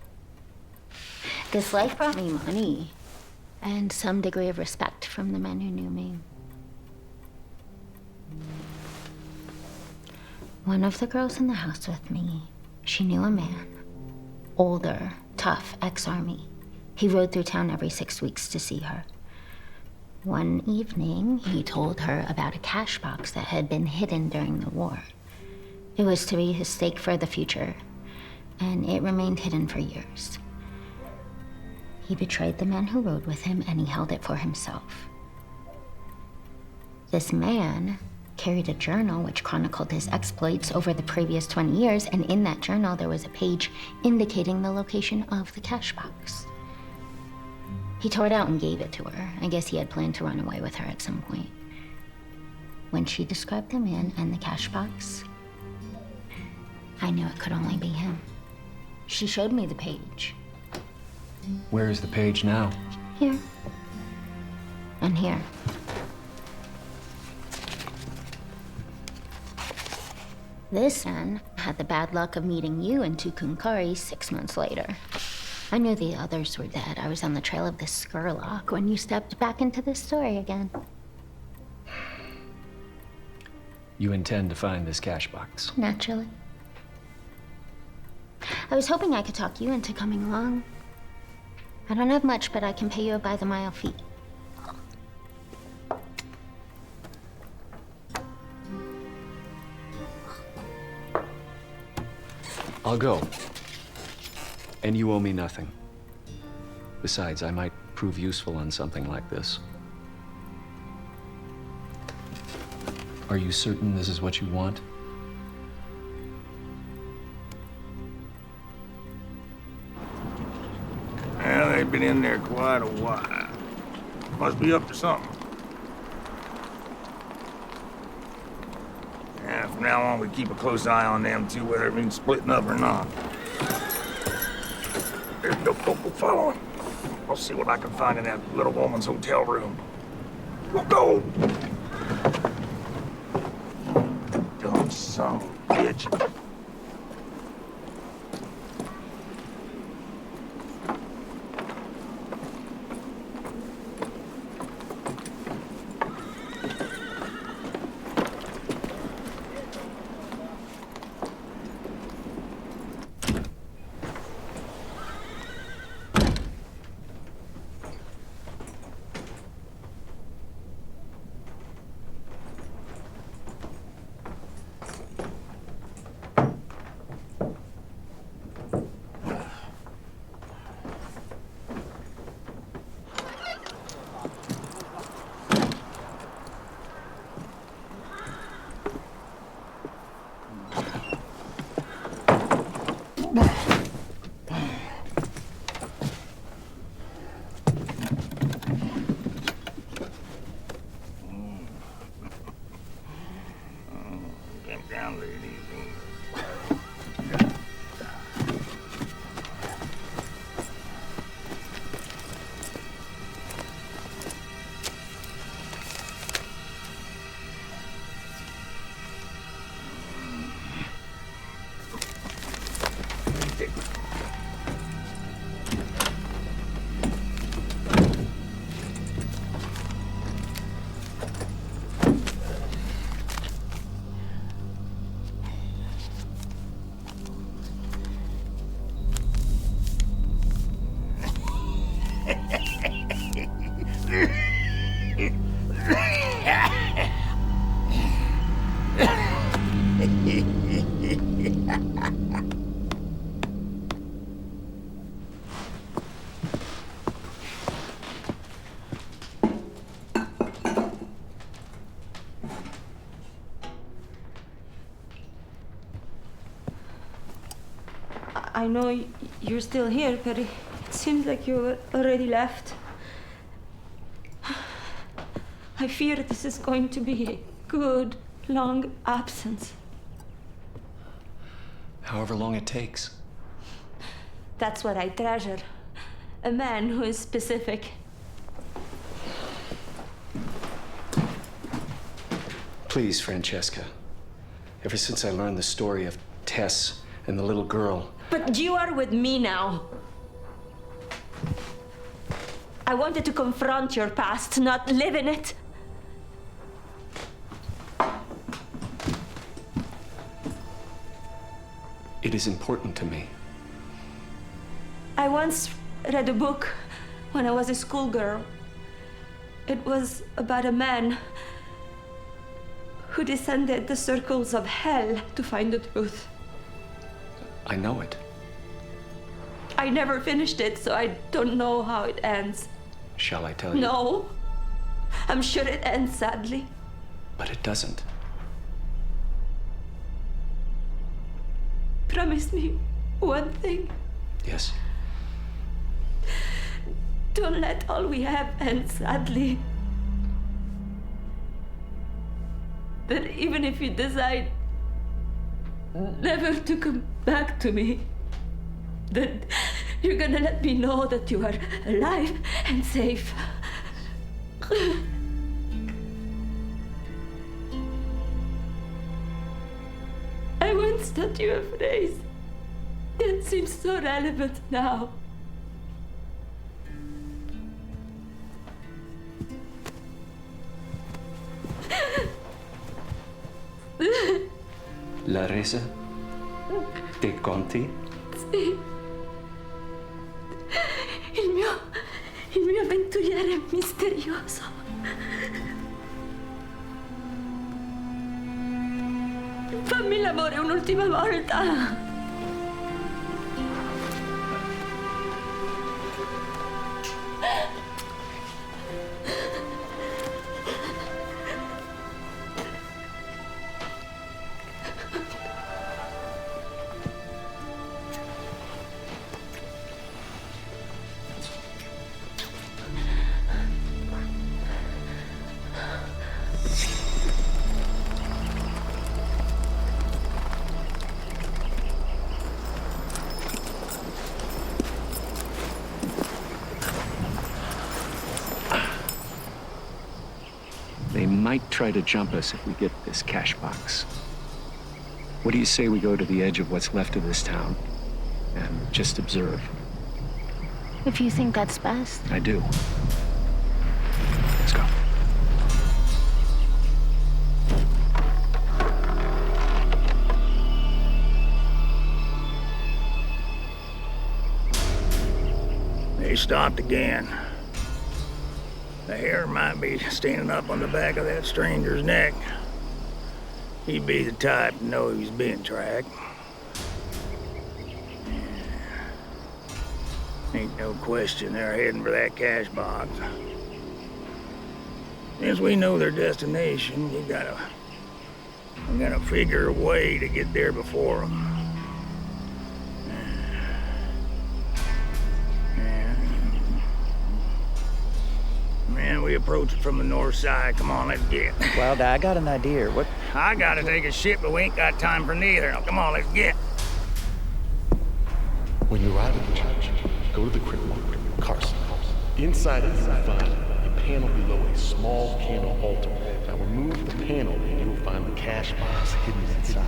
This life brought me money and some degree of respect from the men who knew me. One of the girls in the house with me, she knew a man, older, tough, ex-army. He rode through town every 6 weeks to see her. One evening, he told her about a cash box that had been hidden during the war. It was to be his stake for the future, and it remained hidden for years. He betrayed the men who rode with him, and he held it for himself. This man carried a journal which chronicled his exploits over the previous 20 years, and in that journal there was a page indicating the location of the cash box. He tore it out and gave it to her. I guess he had planned to run away with her at some point. When she described the man and the cash box, I knew it could only be him. She showed me the page. Where is the page now? Here. And here. This man had the bad luck of meeting you in Tucumcari 6 months later. I knew the others were dead. I was on the trail of this Skurlock when you stepped back into this story again. You intend to find this cash box? Naturally. I was hoping I could talk you into coming along. I don't have much, but I can pay you a by-the-mile fee. I'll go. And you owe me nothing. Besides, I might prove useful on something like this. Are you certain this is what you want? Well, they've been in there quite a while. Must be up to something. Yeah, from now on, we keep a close eye on them two, whether it means splitting up or not. Go follow him. I'll see what I can find in that little woman's hotel room. We'll go! Dumb son of a bitch. I know you're still here, but it seems like you already left. I fear this is going to be a good, long absence. However long it takes. That's what I treasure. A man who is specific. Please, Francesca. Ever since I learned the story of Tess and the little girl. But you are with me now. I wanted to confront your past, not live in it. It is important to me. I once read a book when I was a schoolgirl. It was about a man who descended the circles of hell to find the truth. I know it. I never finished it, so I don't know how it ends. Shall I tell you? No. I'm sure it ends sadly. But it doesn't. Promise me one thing. Yes. Don't let all we have end sadly. That even if you decide never to come back to me, Then you're gonna let me know that you are alive and safe. I once taught you a phrase that seems so relevant now. La resa dei conti. Sì. Il mio avventuriere misterioso. Fammi l'amore un'ultima volta. They might try to jump us if we get this cash box. What do you say we go to the edge of what's left of this town and just observe? If you think that's best. I do. Let's go. They stopped again. The hair might be standing up on the back of that stranger's neck. He'd be the type to know he was being tracked. Ain't no question they're heading for that cash box. Since we know their destination, we gotta figure a way to get there before them. Man, we approach it from the north side. Come on, let's get. Well, I got an idea. What? I gotta take a shit, but we ain't got time for neither. Now, come on, let's get. When you arrive at the church, go to the crypt marker, Carson. Inside it, you will find a panel below a small piano altar. Now remove the panel and you will find the cash box hidden inside.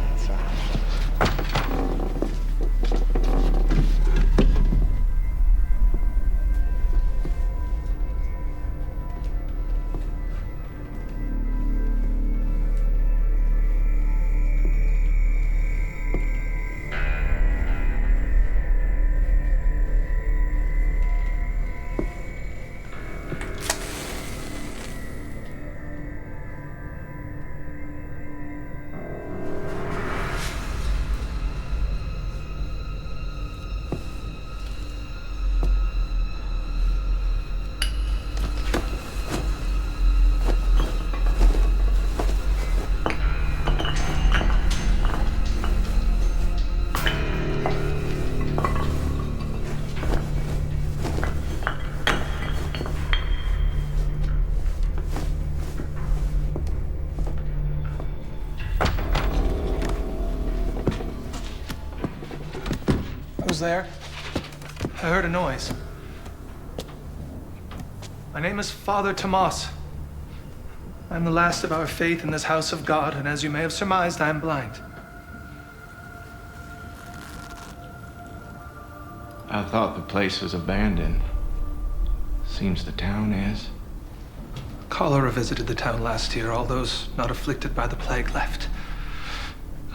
Who's there? I heard a noise. My name is Father Tomas. I'm the last of our faith in this house of God, and as you may have surmised, I am blind. I thought the place was abandoned. Seems the town is. Cholera visited the town last year. All those not afflicted by the plague left.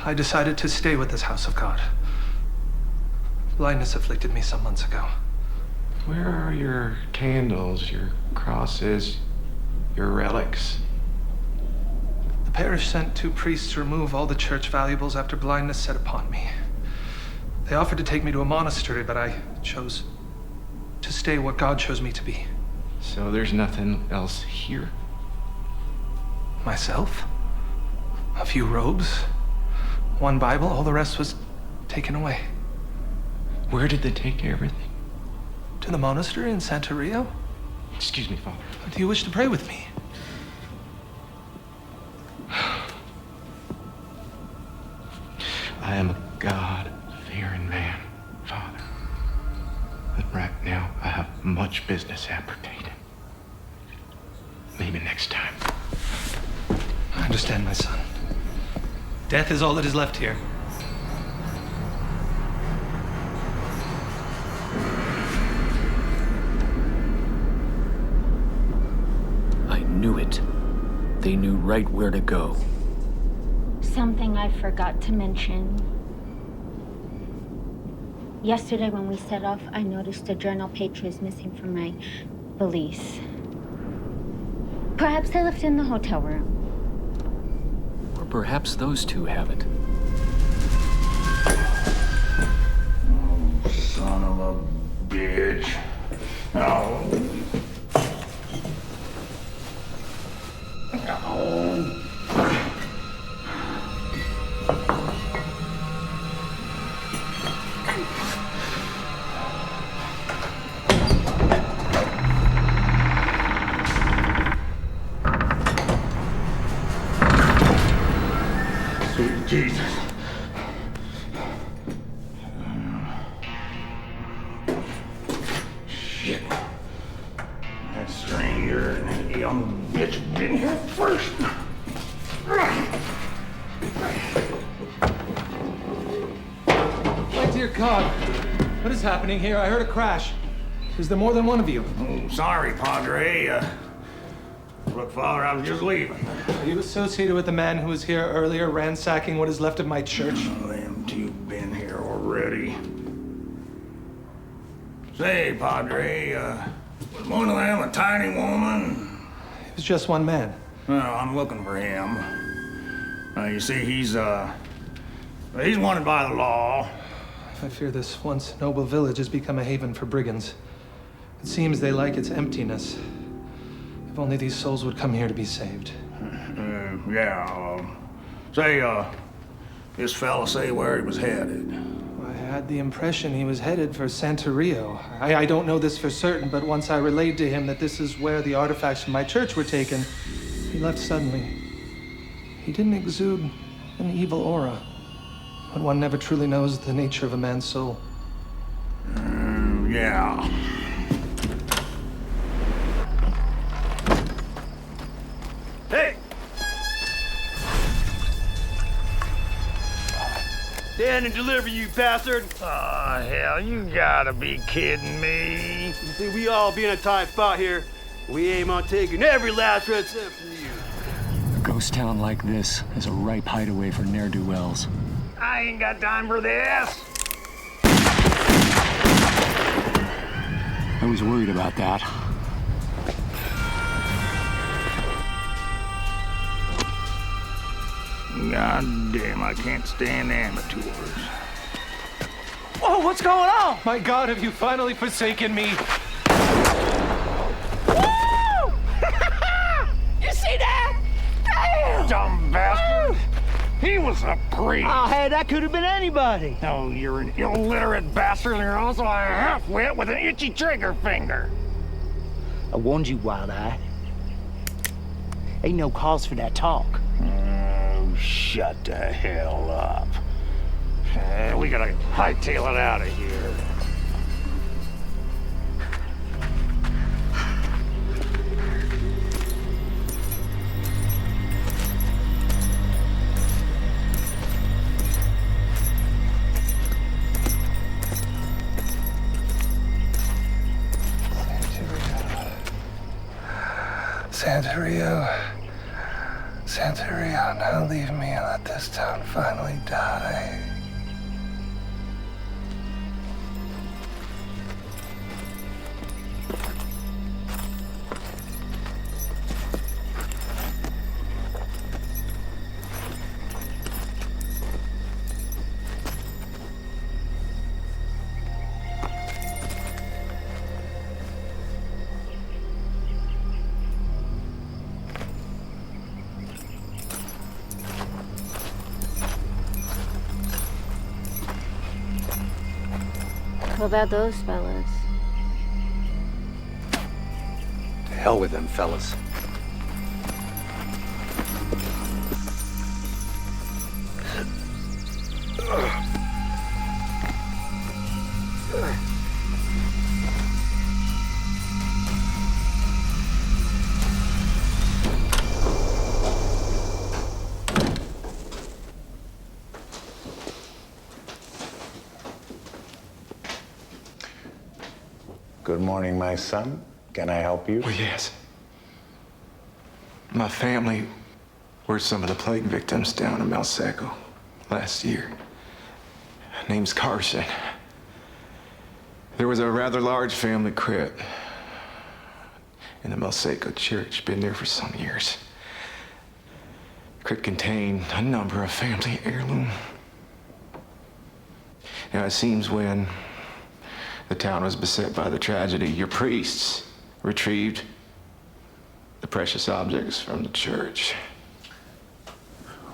I decided to stay with this house of God. Blindness afflicted me some months ago. Where are your candles, your crosses, your relics? The parish sent 2 priests to remove all the church valuables after blindness set upon me. They offered to take me to a monastery, but I chose to stay what God chose me to be. So there's nothing else here? Myself? A few robes? 1 Bible? All the rest was taken away. Where did they take everything? To the monastery in Santeria? Excuse me, Father. Do you wish to pray with me? I am a God-fearing man, Father. But right now, I have much business appertaining. Maybe next time. I understand, my son. Death is all that is left here. I knew it. They knew right where to go. Something I forgot to mention. Yesterday when we set off, I noticed a journal page was missing from my valise. Perhaps I left it in the hotel room. Or perhaps those two have it. Oh, son of a bitch. Oh. Oh. Sweet Jesus. Shit. That stranger and that young bitch been here first. My dear God, what is happening here? I heard a crash. Is there more than one of you? Oh, sorry, Padre. Look, Father, I was just leaving. Are you associated with the man who was here earlier, ransacking what is left of my church? Oh, them two been here already. Say, Padre, was one of them a tiny woman? It was just one man. Well, I'm looking for him. You see, he's wanted by the law. I fear this once noble village has become a haven for brigands. It seems they like its emptiness. If only these souls would come here to be saved. This fella say where he was headed? I had the impression he was headed for Santerio. I don't know this for certain, but once I relayed to him that this is where the artifacts from my church were taken, he left suddenly. He didn't exude an evil aura, but one never truly knows the nature of a man's soul. Yeah. Hey! Stand and deliver, you bastard! Aw, hell, you gotta be kidding me. You see, we all be in a tight spot here. We aim on taking every last red cent from you. A ghost town like this is a ripe hideaway for ne'er-do-wells. I ain't got time for this. I was worried about that. God damn, I can't stand amateurs. Whoa, what's going on? My God, have you finally forsaken me? Woo! You see that? Damn! Dumb bastard! He was a priest! Oh, hey, that could have been anybody! No, you're an illiterate bastard, and you're also a half-wit with an itchy trigger finger. I warned you, Wild Eye. Ain't no cause for that talk. Oh, shut the hell up. We gotta hightail it out of here. Santerio, now leave me and let this town finally die. What about those fellas? To hell with them, fellas. Good morning, my son. Can I help you? Oh, yes. My family were some of the plague victims down in Melseco last year. Name's Carson. There was a rather large family crypt in the Melseco church. Been there for some years. The crypt contained a number of family heirlooms. Now, it seems when the town was beset by the tragedy, your priests retrieved the precious objects from the church.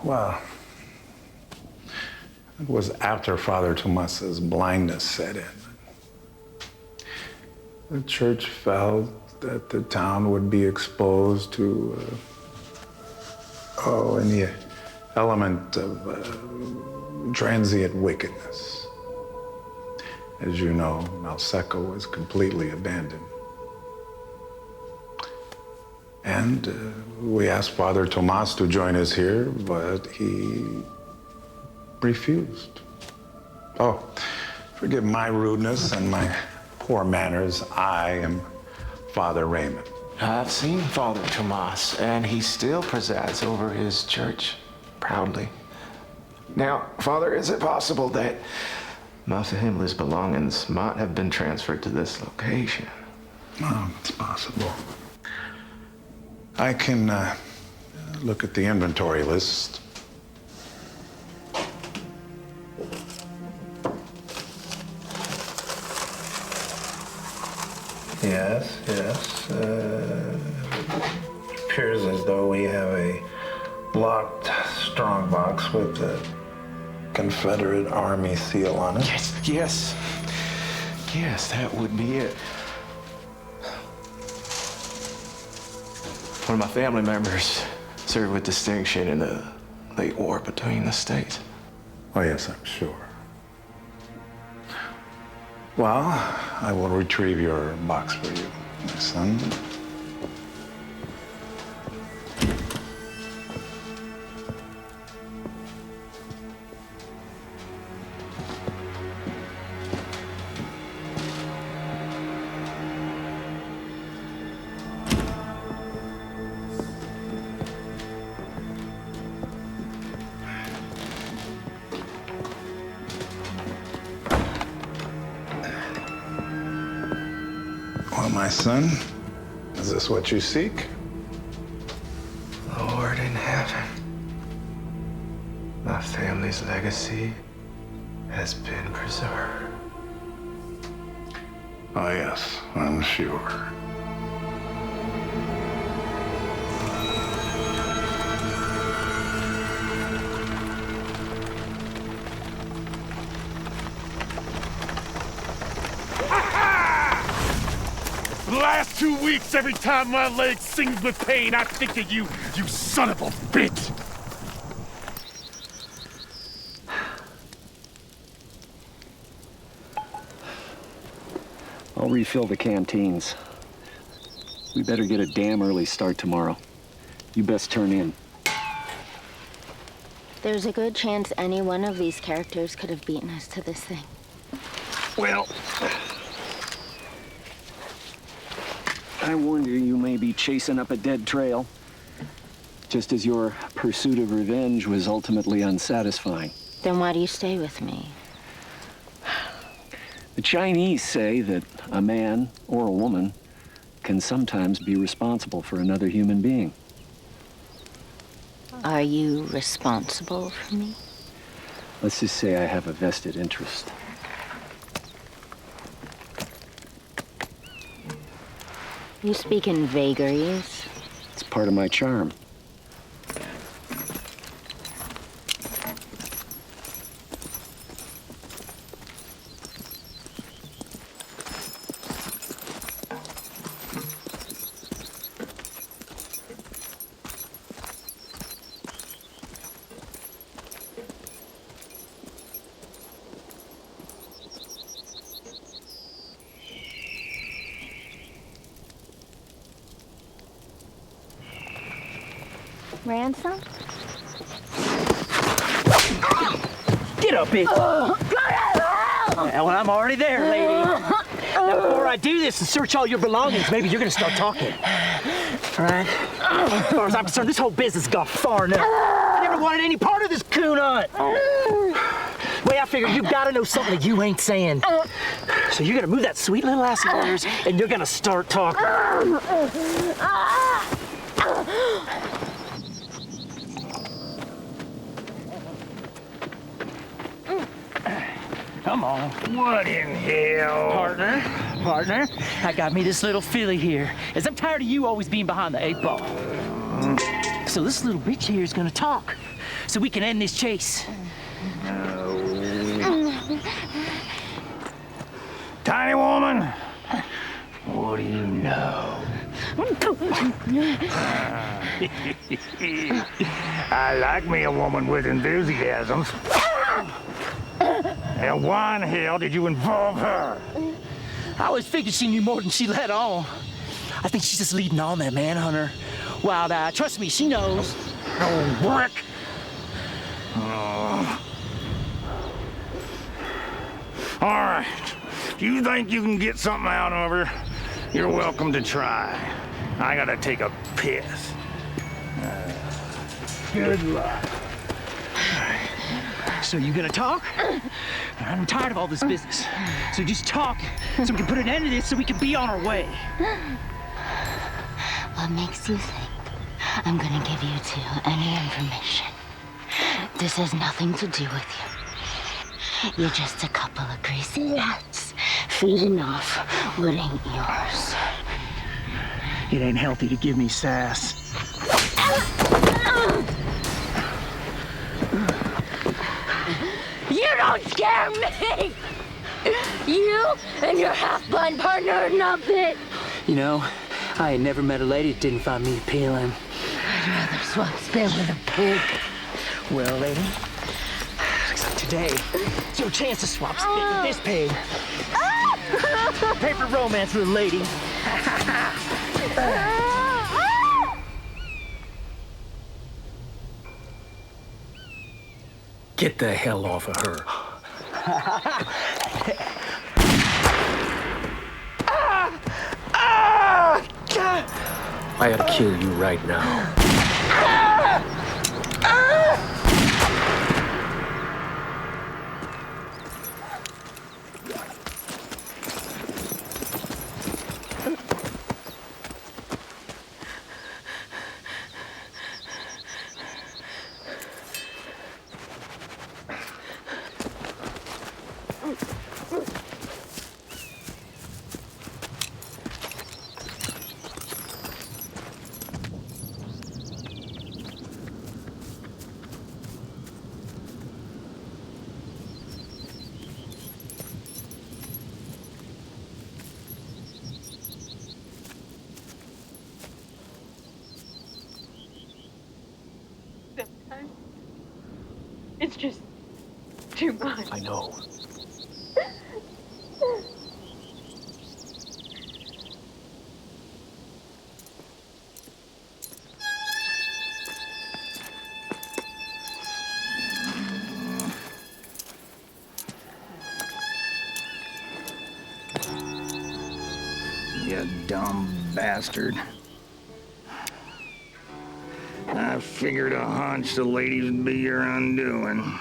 Well, it was after Father Tomas's blindness set in. The church felt that the town would be exposed to, any element of transient wickedness. As you know, Melseco was completely abandoned. And we asked Father Tomas to join us here, but he refused. Oh, forgive my rudeness and my poor manners. I am Father Raymond. I've seen Father Tomas, and he still presides over his church proudly. Now, Father, is it possible that my family's belongings might have been transferred to this location? Oh, it's possible. I can look at the inventory list. Yes. It appears as though we have a locked strongbox with the Confederate Army seal on it. Yes, that would be it. One of my family members served with distinction in the late war between the states. Oh, yes, I'm sure. Well, I will retrieve your box for you, my son. Well, my son, is this what you seek? Lord in heaven, my family's legacy has been preserved. Oh, yes, I'm sure. The last 2 weeks, every time my leg sings with pain, I think of you, you son of a bitch! I'll refill the canteens. We better get a damn early start tomorrow. You best turn in. There's a good chance any one of these characters could have beaten us to this thing. Well, I warned you may be chasing up a dead trail, just as your pursuit of revenge was ultimately unsatisfying. Then why do you stay with me? The Chinese say that a man or a woman can sometimes be responsible for another human being. Are you responsible for me? Let's just say I have a vested interest. You speak in vagaries. It's part of my charm. Ransom? Get up, bitch! Well, I'm already there, lady. Now Before I do this and search all your belongings, maybe you're gonna start talking. All right? As far as I'm concerned, this whole business has gone far enough. I never wanted any part of this coon hunt. Way I figure you've got to know something that you ain't saying. So you're gonna move that sweet little ass of yours, and you're gonna start talking. Come on. What in hell? Partner, I got me this little filly here, as I'm tired of you always being behind the 8 ball. So this little bitch here is gonna talk, so we can end this chase. Tiny woman, what do you know? I like me a woman with enthusiasms. And why in hell did you involve her? I always figured she knew more than she let on. I think she's just leading on that manhunter. Wild Eye, trust me, she knows. Oh, brick! All right, if you think you can get something out of her, you're welcome to try. I gotta take a piss. Good luck. So you gonna talk? I'm tired of all this business. So just talk, so we can put an end to this, so we can be on our way. What makes you think I'm gonna give you two any information? This has nothing to do with you. You're just a couple of greasy rats feeding off what ain't yours. It ain't healthy to give me sass. You don't scare me! You and your half-blind partner are nothing. You know, I ain't never met a lady that didn't find me appealing. I'd rather swap spit with a pig. Well, lady, looks like today it's your chance to swap spit with this pig. Paper romance with a lady. Get the hell off of her. I ought to kill you right now. Sometimes it's just too much. I know. You dumb bastard. I figured a hunch the ladies would be your undoing.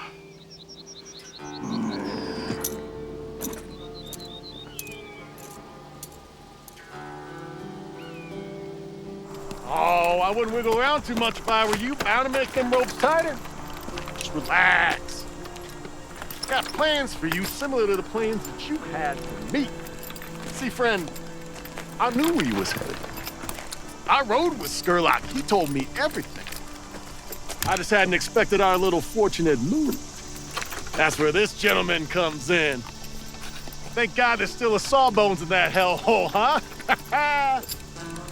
Oh, I wouldn't wiggle around too much if I were you. Bound to make them ropes tighter. Just relax. Got plans for you similar to the plans that you had for me. See, friend, I knew where you was headed. I rode with Skurlock. He told me everything. I just hadn't expected our little fortunate move. That's where this gentleman comes in. Thank God there's still a sawbones in that hellhole, huh?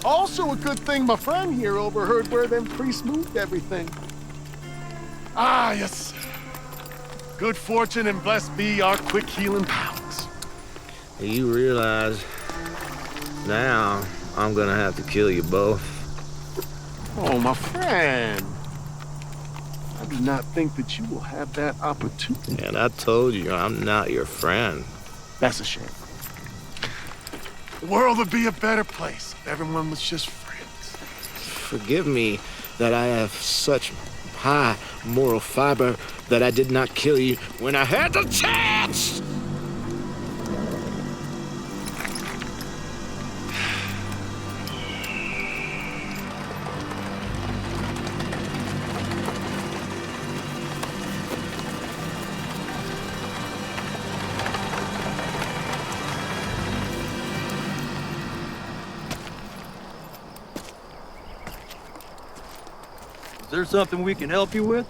Also a good thing my friend here overheard where them priests moved everything. Ah, yes. Good fortune and blessed be our quick healing powers. You realize now I'm gonna have to kill you both. Oh, my friend. I do not think that you will have that opportunity. And I told you I'm not your friend. That's a shame. The world would be a better place if everyone was just friends. Forgive me that I have such high moral fiber that I did not kill you when I had the chance! Is there something we can help you with?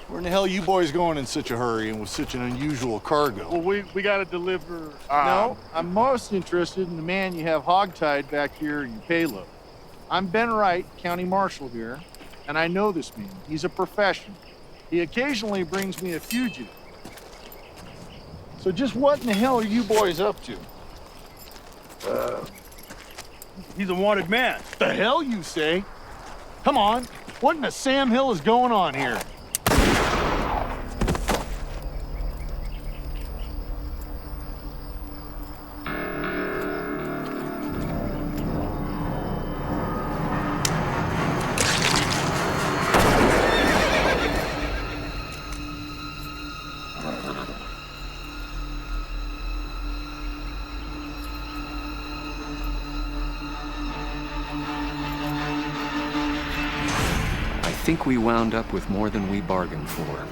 Where in the hell are you boys going in such a hurry and with such an unusual cargo? Well, we gotta deliver... No, I'm most interested in the man you have hogtied back here in your payload. I'm Ben Wright, County Marshal here, and I know this man. He's a professional. He occasionally brings me a fugitive. So just what in the hell are you boys up to? He's a wanted man. The hell you say? Come on, what in the Sam Hill is going on here? I think we wound up with more than we bargained for.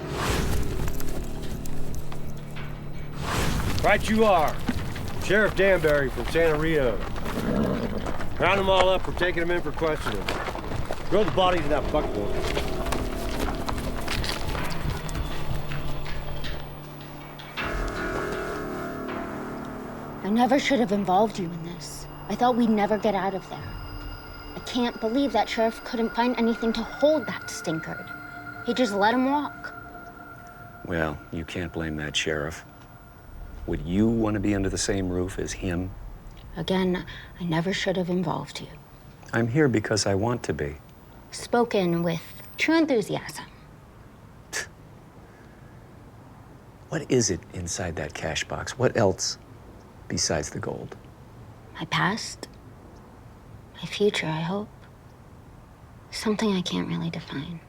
Right you are. Sheriff Danbury from Santa Rita. Round them all up for taking them in for questioning. Throw the bodies in that buckboard. I never should have involved you in this. I thought we'd never get out of there. I can't believe that sheriff couldn't find anything to hold that stinkard. He just let him walk. Well, you can't blame that sheriff. Would you want to be under the same roof as him? Again, I never should have involved you. I'm here because I want to be. Spoken with true enthusiasm. What is it inside that cash box? What else besides the gold? My past, my future, I hope. Something I can't really define.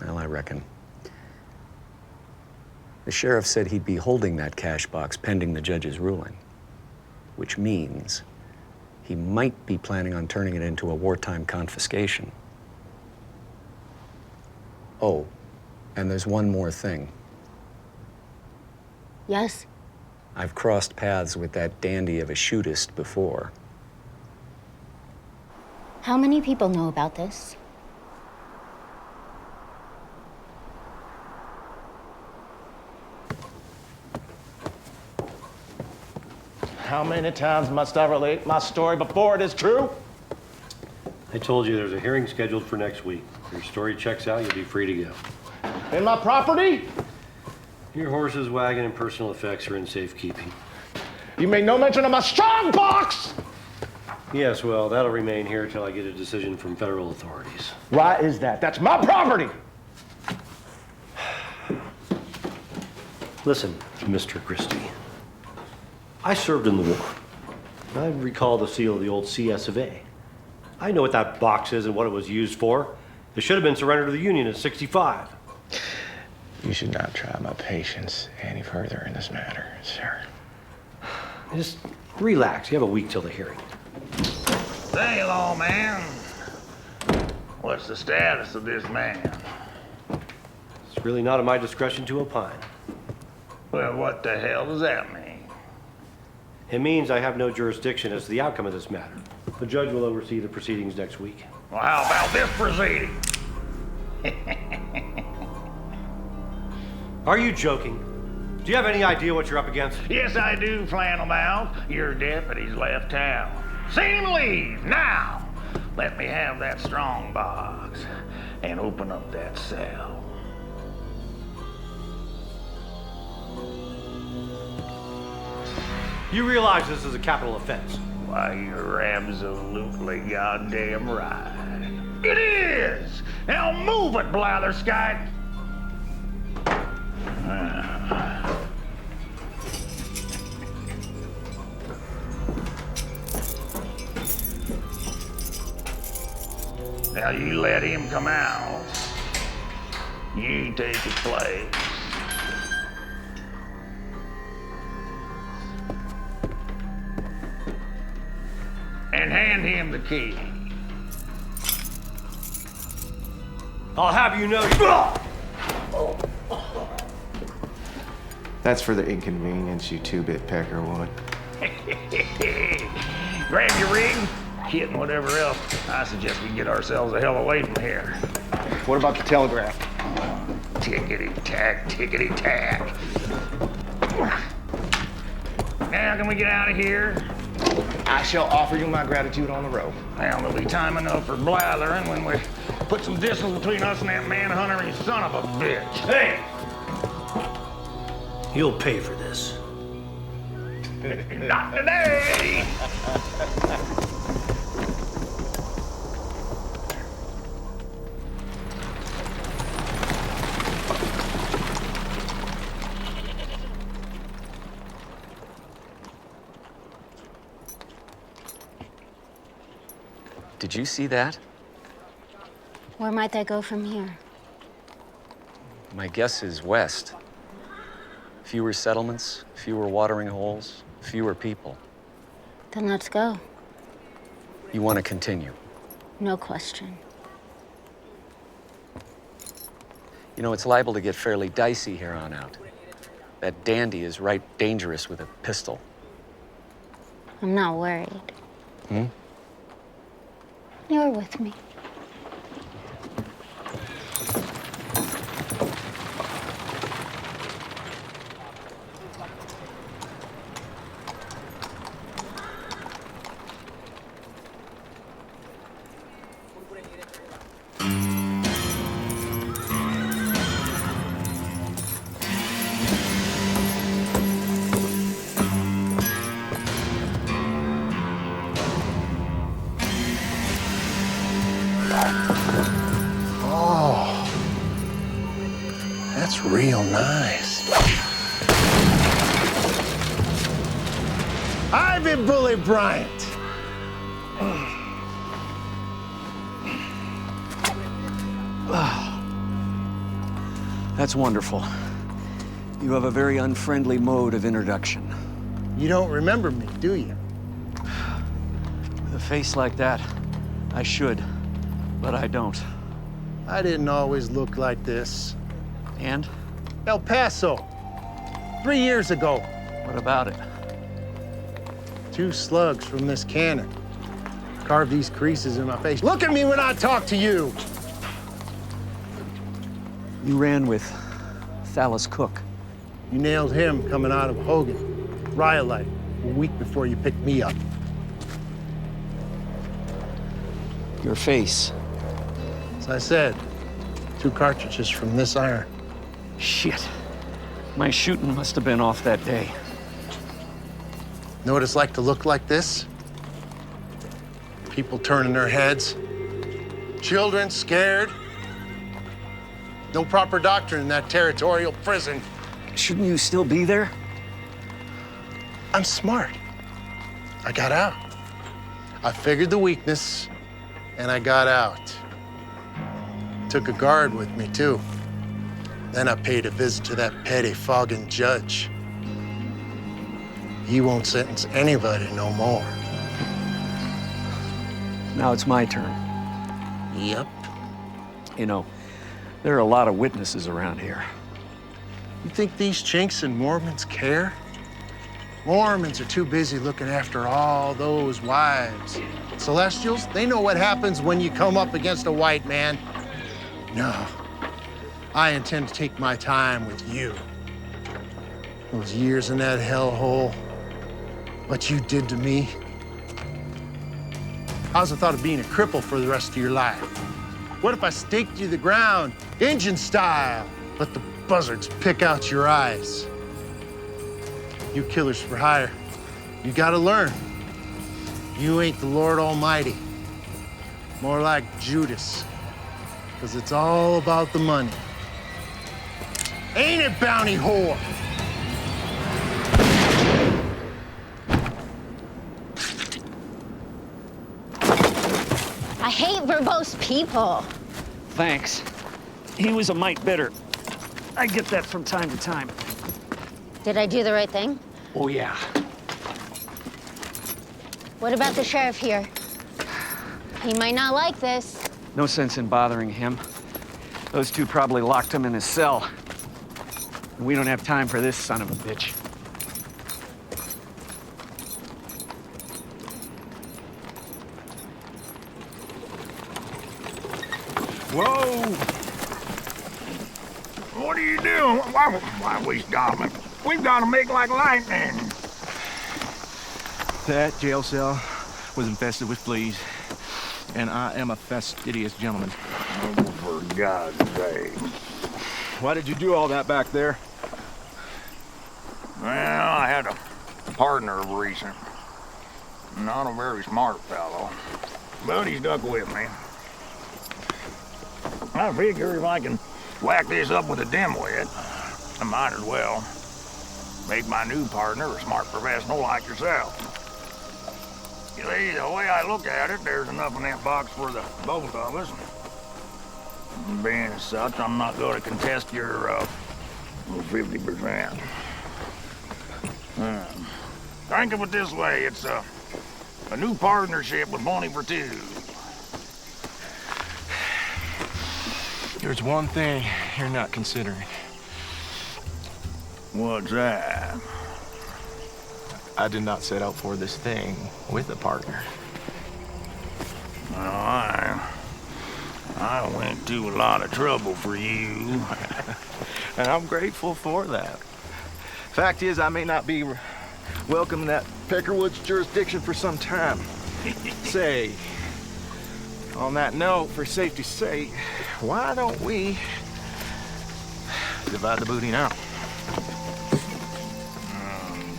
Well, I reckon. The sheriff said he'd be holding that cash box pending the judge's ruling, which means he might be planning on turning it into a wartime confiscation. Oh, and there's one more thing. Yes? I've crossed paths with that dandy of a shootist before. How many people know about this? How many times must I relate my story before it is true? I told you there's a hearing scheduled for next week. If your story checks out, you'll be free to go. In my property? Your horses, wagon, and personal effects are in safekeeping. You made no mention of my strong box! Yes, well, that'll remain here till I get a decision from federal authorities. Why is that? That's my property! Listen, Mr. Christie. I served in the war. I recall the seal of the old CS of A. I know what that box is and what it was used for. It should have been surrendered to the Union in '65. You should not try my patience any further in this matter, sir. Just relax. You have a week till the hearing. Say, lawman, what's the status of this man? It's really not at my discretion to opine. Well, what the hell does that mean? It means I have no jurisdiction as to the outcome of this matter. The judge will oversee the proceedings next week. Well, how about this proceeding? Are you joking? Do you have any idea what you're up against? Yes, I do, Flannelmouth. Your deputy's left town. See him leave, now! Let me have that strong box and open up that cell. You realize this is a capital offense? Why, you're absolutely goddamn right. It is! Now move it, Blatherskite! Now you let him come out. You take his place. And hand him the key. I'll have you know. That's for the inconvenience you two-bit pecker would. Grab your rig, kit, and whatever else. I suggest we get ourselves the hell away from here. What about the telegraph? Tickety-tack, tickety-tack. Now, can we get out of here? I shall offer you my gratitude on the road. Well, there'll be time enough for blathering when we put some distance between us and that manhunter and his son of a bitch. Hey! You'll pay for this. Not today! Did you see that? Where might they go from here? My guess is west. Fewer settlements, fewer watering holes, fewer people. Then let's go. You want to continue? No question. You know, it's liable to get fairly dicey here on out. That dandy is right dangerous with a pistol. I'm not worried. Hmm? You're with me. Oh, that's real nice. Ivy Bully Bryant. That's wonderful. You have a very unfriendly mode of introduction. You don't remember me, do you? With a face like that, I should, but I don't. I didn't always look like this. And? El Paso. 3 years ago. What about it? 2 slugs from this cannon. Carved these creases in my face. Look at me when I talk to you! You ran with Thalys Cook. You nailed him coming out of Hogan, Rhyolite, a week before you picked me up. Your face. As I said, 2 cartridges from this iron. Shit. My shooting must have been off that day. Know what it's like to look like this? People turning their heads. Children scared. No proper doctor in that territorial prison. Shouldn't you still be there? I'm smart. I got out. I figured the weakness, and I got out. Took a guard with me, too. Then I paid a visit to that petty-fogging judge. He won't sentence anybody no more. Now it's my turn. Yep. You know, there are a lot of witnesses around here. You think these chinks and Mormons care? Mormons are too busy looking after all those wives. Celestials, they know what happens when you come up against a white man. No, I intend to take my time with you. Those years in that hellhole, what you did to me. How's the thought of being a cripple for the rest of your life? What if I staked you to the ground, Injun style, let the buzzards pick out your eyes? You killers for hire, you gotta learn. You ain't the Lord Almighty. More like Judas, because it's all about the money. Ain't it, bounty whore? I hate verbose people. Thanks. He was a mite bitter. I get that from time to time. Did I do the right thing? Oh, yeah. What about the sheriff here? He might not like this. No sense in bothering him. Those two probably locked him in his cell. And we don't have time for this son of a bitch. Whoa! What are you doing? Why we stopping? We've got to make like lightning. That jail cell was infested with fleas, and I am a fastidious gentleman. Oh, for God's sake. Why did you do all that back there? Well, I had a partner of recent. Not a very smart fellow, but he stuck with me. I figure if I can whack this up with a dimwit, I might as well make my new partner a smart professional like yourself. You see, the way I look at it, there's enough in that box for the both of us. Being as such, I'm not going to contest your 50%. Think of it this way, it's a new partnership with money for two. There's one thing you're not considering. What's that? I did not set out for this thing with a partner. Well, I went to a lot of trouble for you. And I'm grateful for that. Fact is, I may not be welcome in that Peckerwood's jurisdiction for some time. Say, on that note, for safety's sake, why don't we divide the booty now?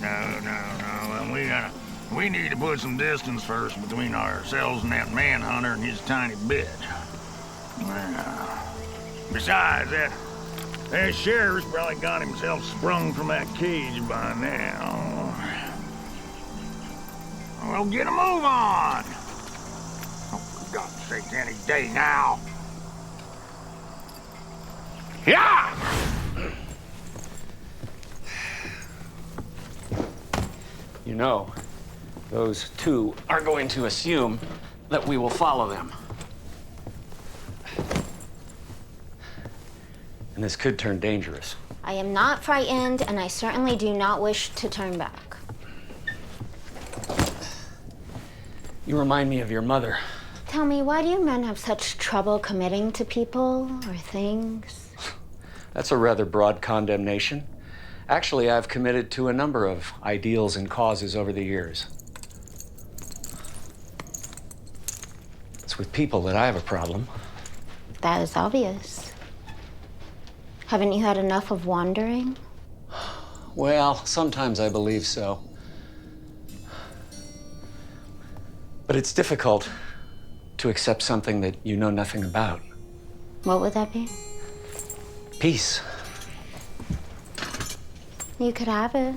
No. We need to put some distance first between ourselves and that manhunter and his tiny bitch. Besides, that sheriff's probably got himself sprung from that cage by now. Well, get a move on! Oh, for God's sake, any day now. Yeah! You know, those two are going to assume that we will follow them. And this could turn dangerous. I am not frightened, and I certainly do not wish to turn back. You remind me of your mother. Tell me, why do you men have such trouble committing to people or things? That's a rather broad condemnation. Actually, I've committed to a number of ideals and causes over the years. It's with people that I have a problem. That is obvious. Haven't you had enough of wandering? Well, sometimes I believe so. But it's difficult to accept something that you know nothing about. What would that be? Peace. You could have it.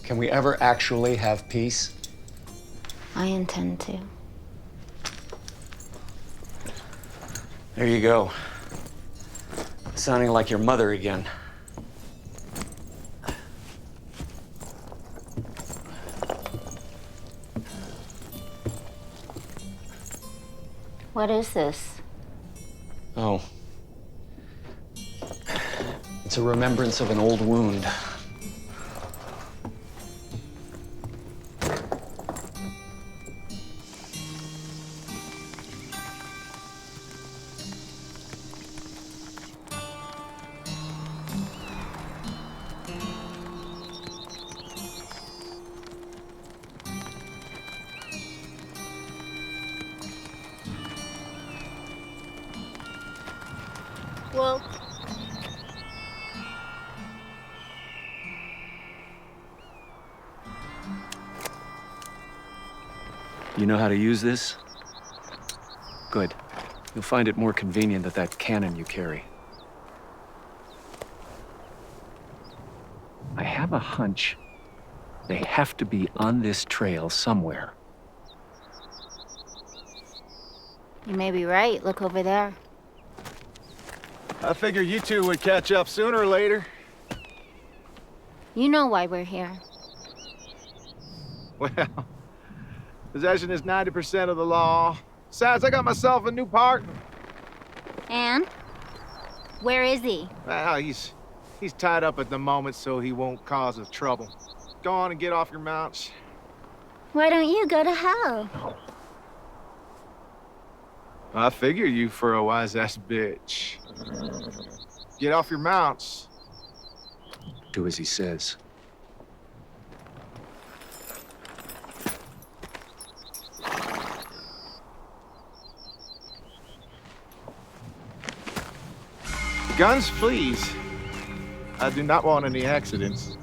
Can we ever actually have peace? I intend to. There you go. Sounding like your mother again. What is this? Oh. It's a remembrance of an old wound. Well, You know how to use this? Good. You'll find it more convenient than that cannon you carry. I have a hunch they have to be on this trail somewhere. You may be right. Look over there. I figured you two would catch up sooner or later. You know why we're here. Well, possession is 90% of the law. Besides, I got myself a new partner. And? Where is he? Well, he's tied up at the moment so he won't cause us trouble. Go on and get off your mounts. Why don't you go to hell? I figure you for a wise-ass bitch. Get off your mounts. Do as he says. Guns, please. I do not want any accidents.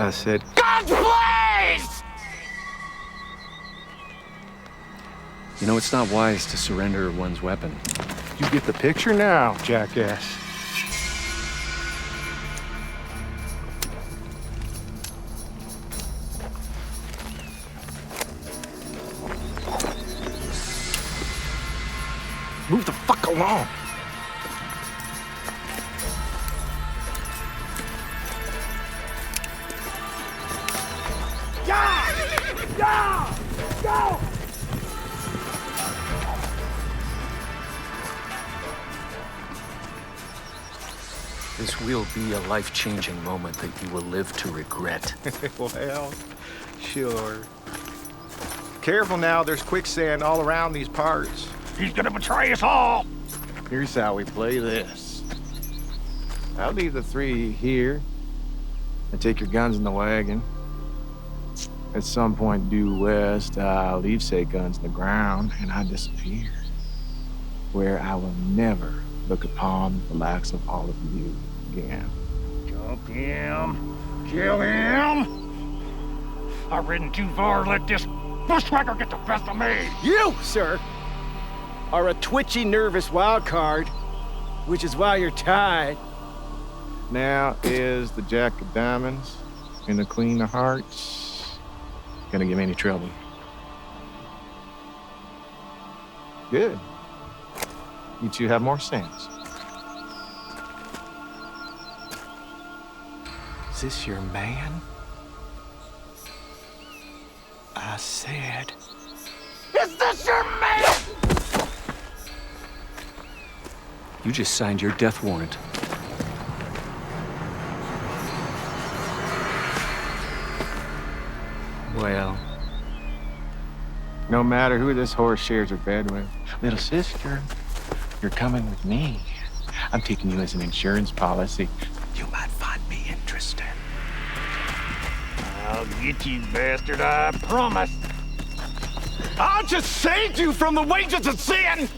I said, Guns, please! You know, it's not wise to surrender one's weapon. You get the picture now, jackass. Move the fuck along. Go! This will be a life-changing moment that you will live to regret. Well, sure. Careful now, there's quicksand all around these parts. He's gonna betray us all. Here's how we play this. I'll leave the three here and take your guns in the wagon. At some point due west, I'll leave said guns in the ground and I disappear, where I will never look upon the likes of all of you again. Jump him. Kill him. I've ridden too far to let this bushwhacker get the best of me. You, sir, are a twitchy, nervous wild card, which is why you're tied. Now is the Jack of Diamonds and the Queen of Hearts gonna give me any trouble? Good. You two have more sense. Is this your man? I said. Is this your man? You just signed your death warrant. Well, no matter who this horse shares her bed with, little sister, you're coming with me. I'm taking you as an insurance policy. You might find me interesting. I'll get you, bastard, I promise. I just saved you from the wages of sin.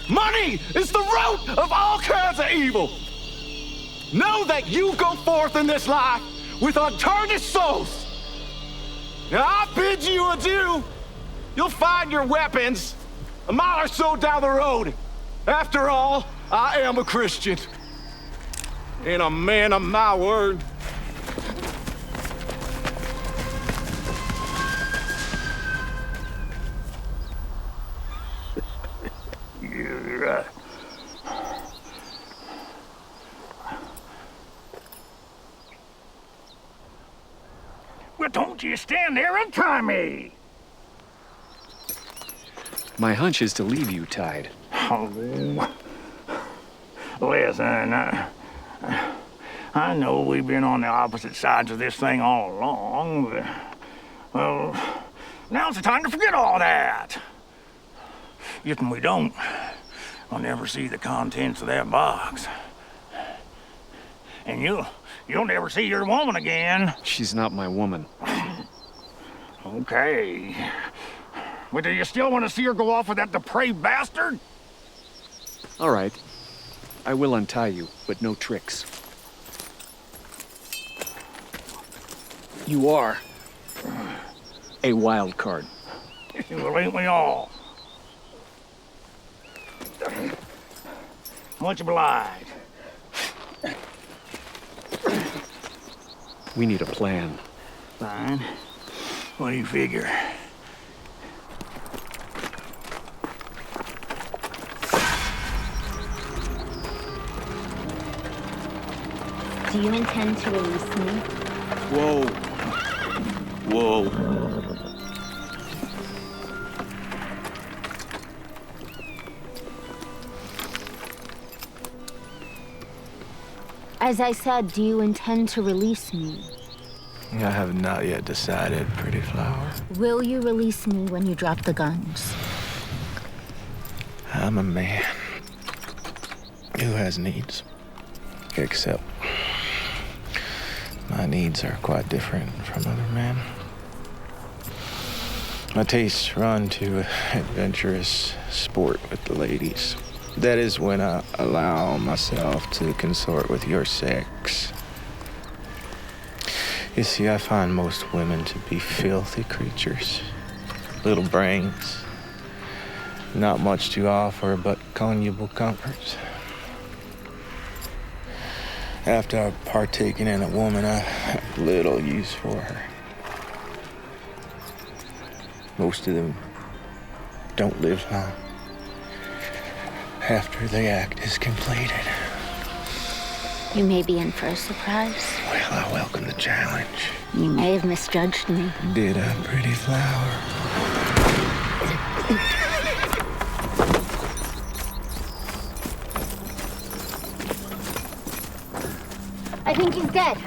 Money is the root of all kinds of evil. Know that you go forth in this life with untarnished souls. Now I bid you adieu. You'll find your weapons a mile or so down the road. After all, I am a Christian and a man of my word. You're right. Well, don't you stand there and try me. My hunch is to leave you tied. Oh, listen, I know we've been on the opposite sides of this thing all along, but, well, now's the time to forget all that. If we don't, I'll never see the contents of that box. And you'll never see your woman again. She's not my woman. Okay. But do you still want to see her go off with that depraved bastard? All right. I will untie you, but no tricks. You are a wild card. Well, ain't we all? Much obliged. We need a plan. Fine. What do you figure? Do you intend to release me? Whoa. Whoa. As I said, do you intend to release me? I have not yet decided, pretty flower. Will you release me when you drop the guns? I'm a man who has needs, except my needs are quite different from other men. My tastes run to adventurous sport with the ladies. That is when I allow myself to consort with your sex. You see, I find most women to be filthy creatures. Little brains. Not much to offer but conjugal comforts. After I've partaken in a woman, I have little use for her. Most of them don't live long after the act is completed. You may be in for a surprise. Well, I welcome the challenge. You may have misjudged me. Did a pretty flower. I think he's dead.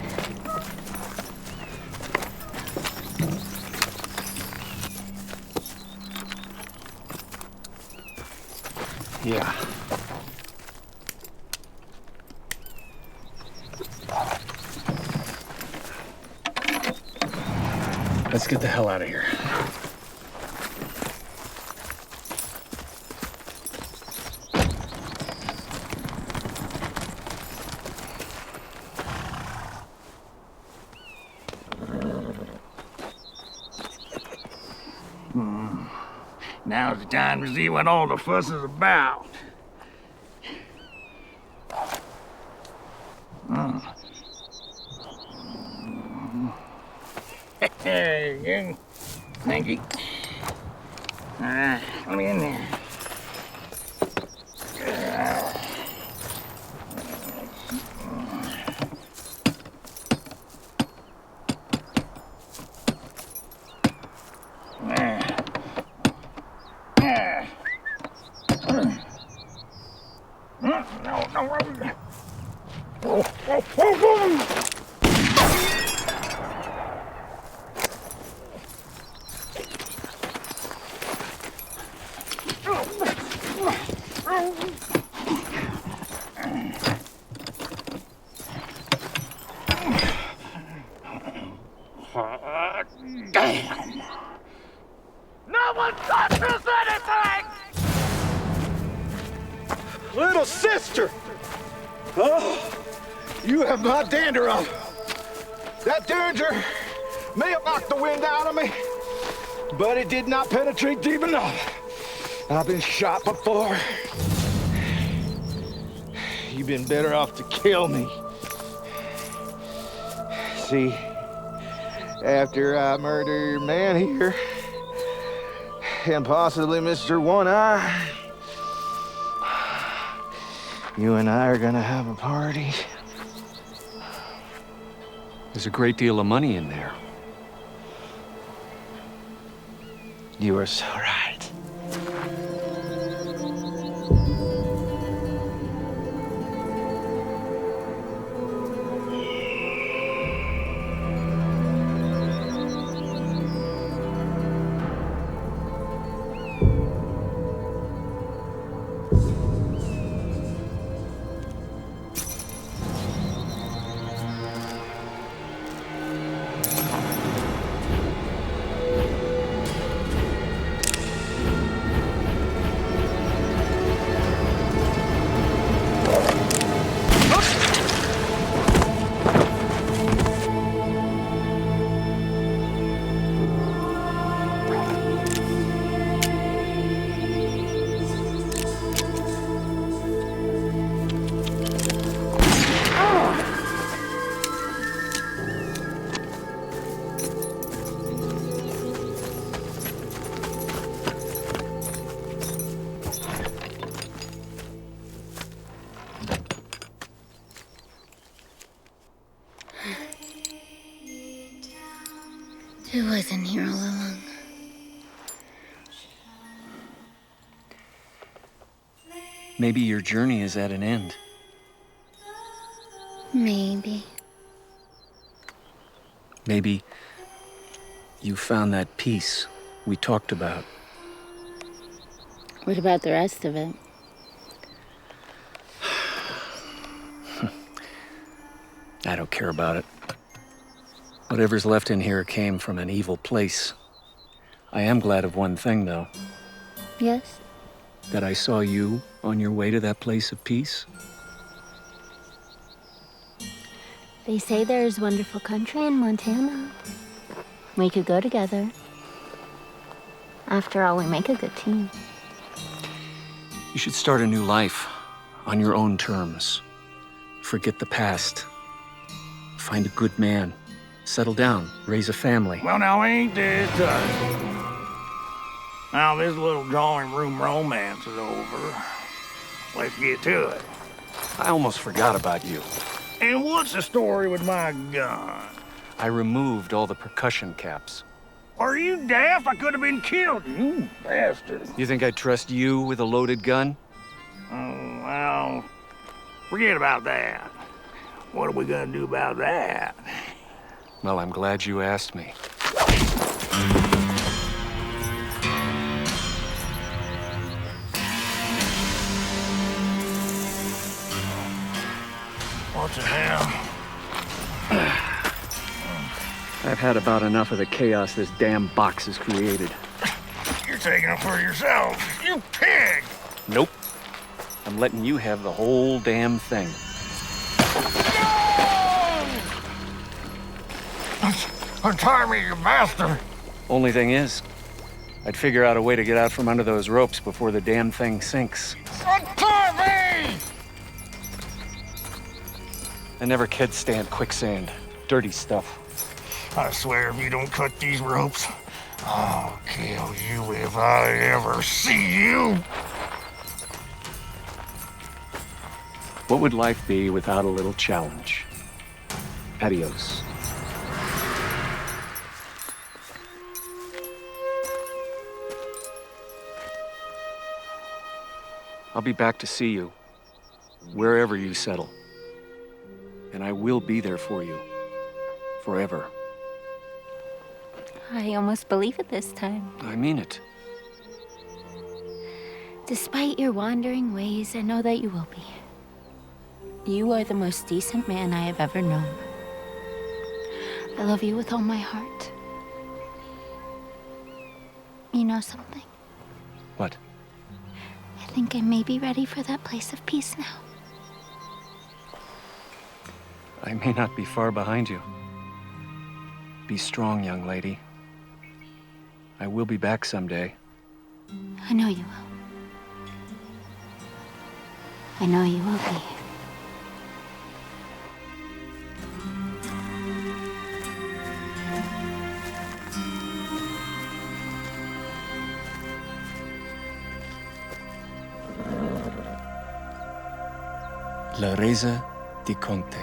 Yeah. Let's get the hell out of here. Now's the time to see what all the fuss is about. There you go. Thank you. All right, let me in there. Damn! No one touches anything! Little sister! Oh, you have my dander on. That Derringer may have knocked the wind out of me, but it did not penetrate deep enough. I've been shot before. You've been better off to kill me. See, after I murder your man here, and possibly Mr. One Eye, you and I are gonna have a party. There's a great deal of money in there. You are so right. It wasn't here all along. Maybe your journey is at an end. Maybe. Maybe you found that peace we talked about. What about the rest of it? I don't care about it. Whatever's left in here came from an evil place. I am glad of one thing, though. Yes? That I saw you on your way to that place of peace. They say there's wonderful country in Montana. We could go together. After all, we make a good team. You should start a new life on your own terms. Forget the past. Find a good man. Settle down. Raise a family. Well, now ain't this Now this little drawing room romance is over. Let's get to it. I almost forgot about you. And what's the story with my gun? I removed all the percussion caps. Are you daft? I could have been killed, you bastard. You think I'd trust you with a loaded gun? Oh, well, forget about that. What are we gonna do about that? Well, I'm glad you asked me. What the hell? I've had about enough of the chaos this damn box has created. You're taking it for yourself, you pig! Nope. I'm letting you have the whole damn thing. Untie me, you bastard! Only thing is, I'd figure out a way to get out from under those ropes before the damn thing sinks. Untie me! I never could stand quicksand. Dirty stuff. I swear if you don't cut these ropes, I'll kill you if I ever see you! What would life be without a little challenge? Adios. I'll be back to see you, wherever you settle. And I will be there for you, forever. I almost believe it this time. I mean it. Despite your wandering ways, I know that you will be. You are the most decent man I have ever known. I love you with all my heart. You know something? What? I think I may be ready for that place of peace now. I may not be far behind you. Be strong, young lady. I will be back someday. I know you will. I know you will be. La Resa di Conte.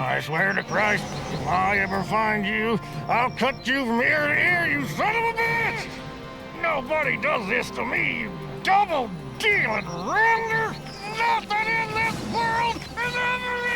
I swear to Christ, if I ever find you, I'll cut you from ear to ear, you son of a bitch! Nobody does this to me, you double-dealing render! Nothing in this world has ever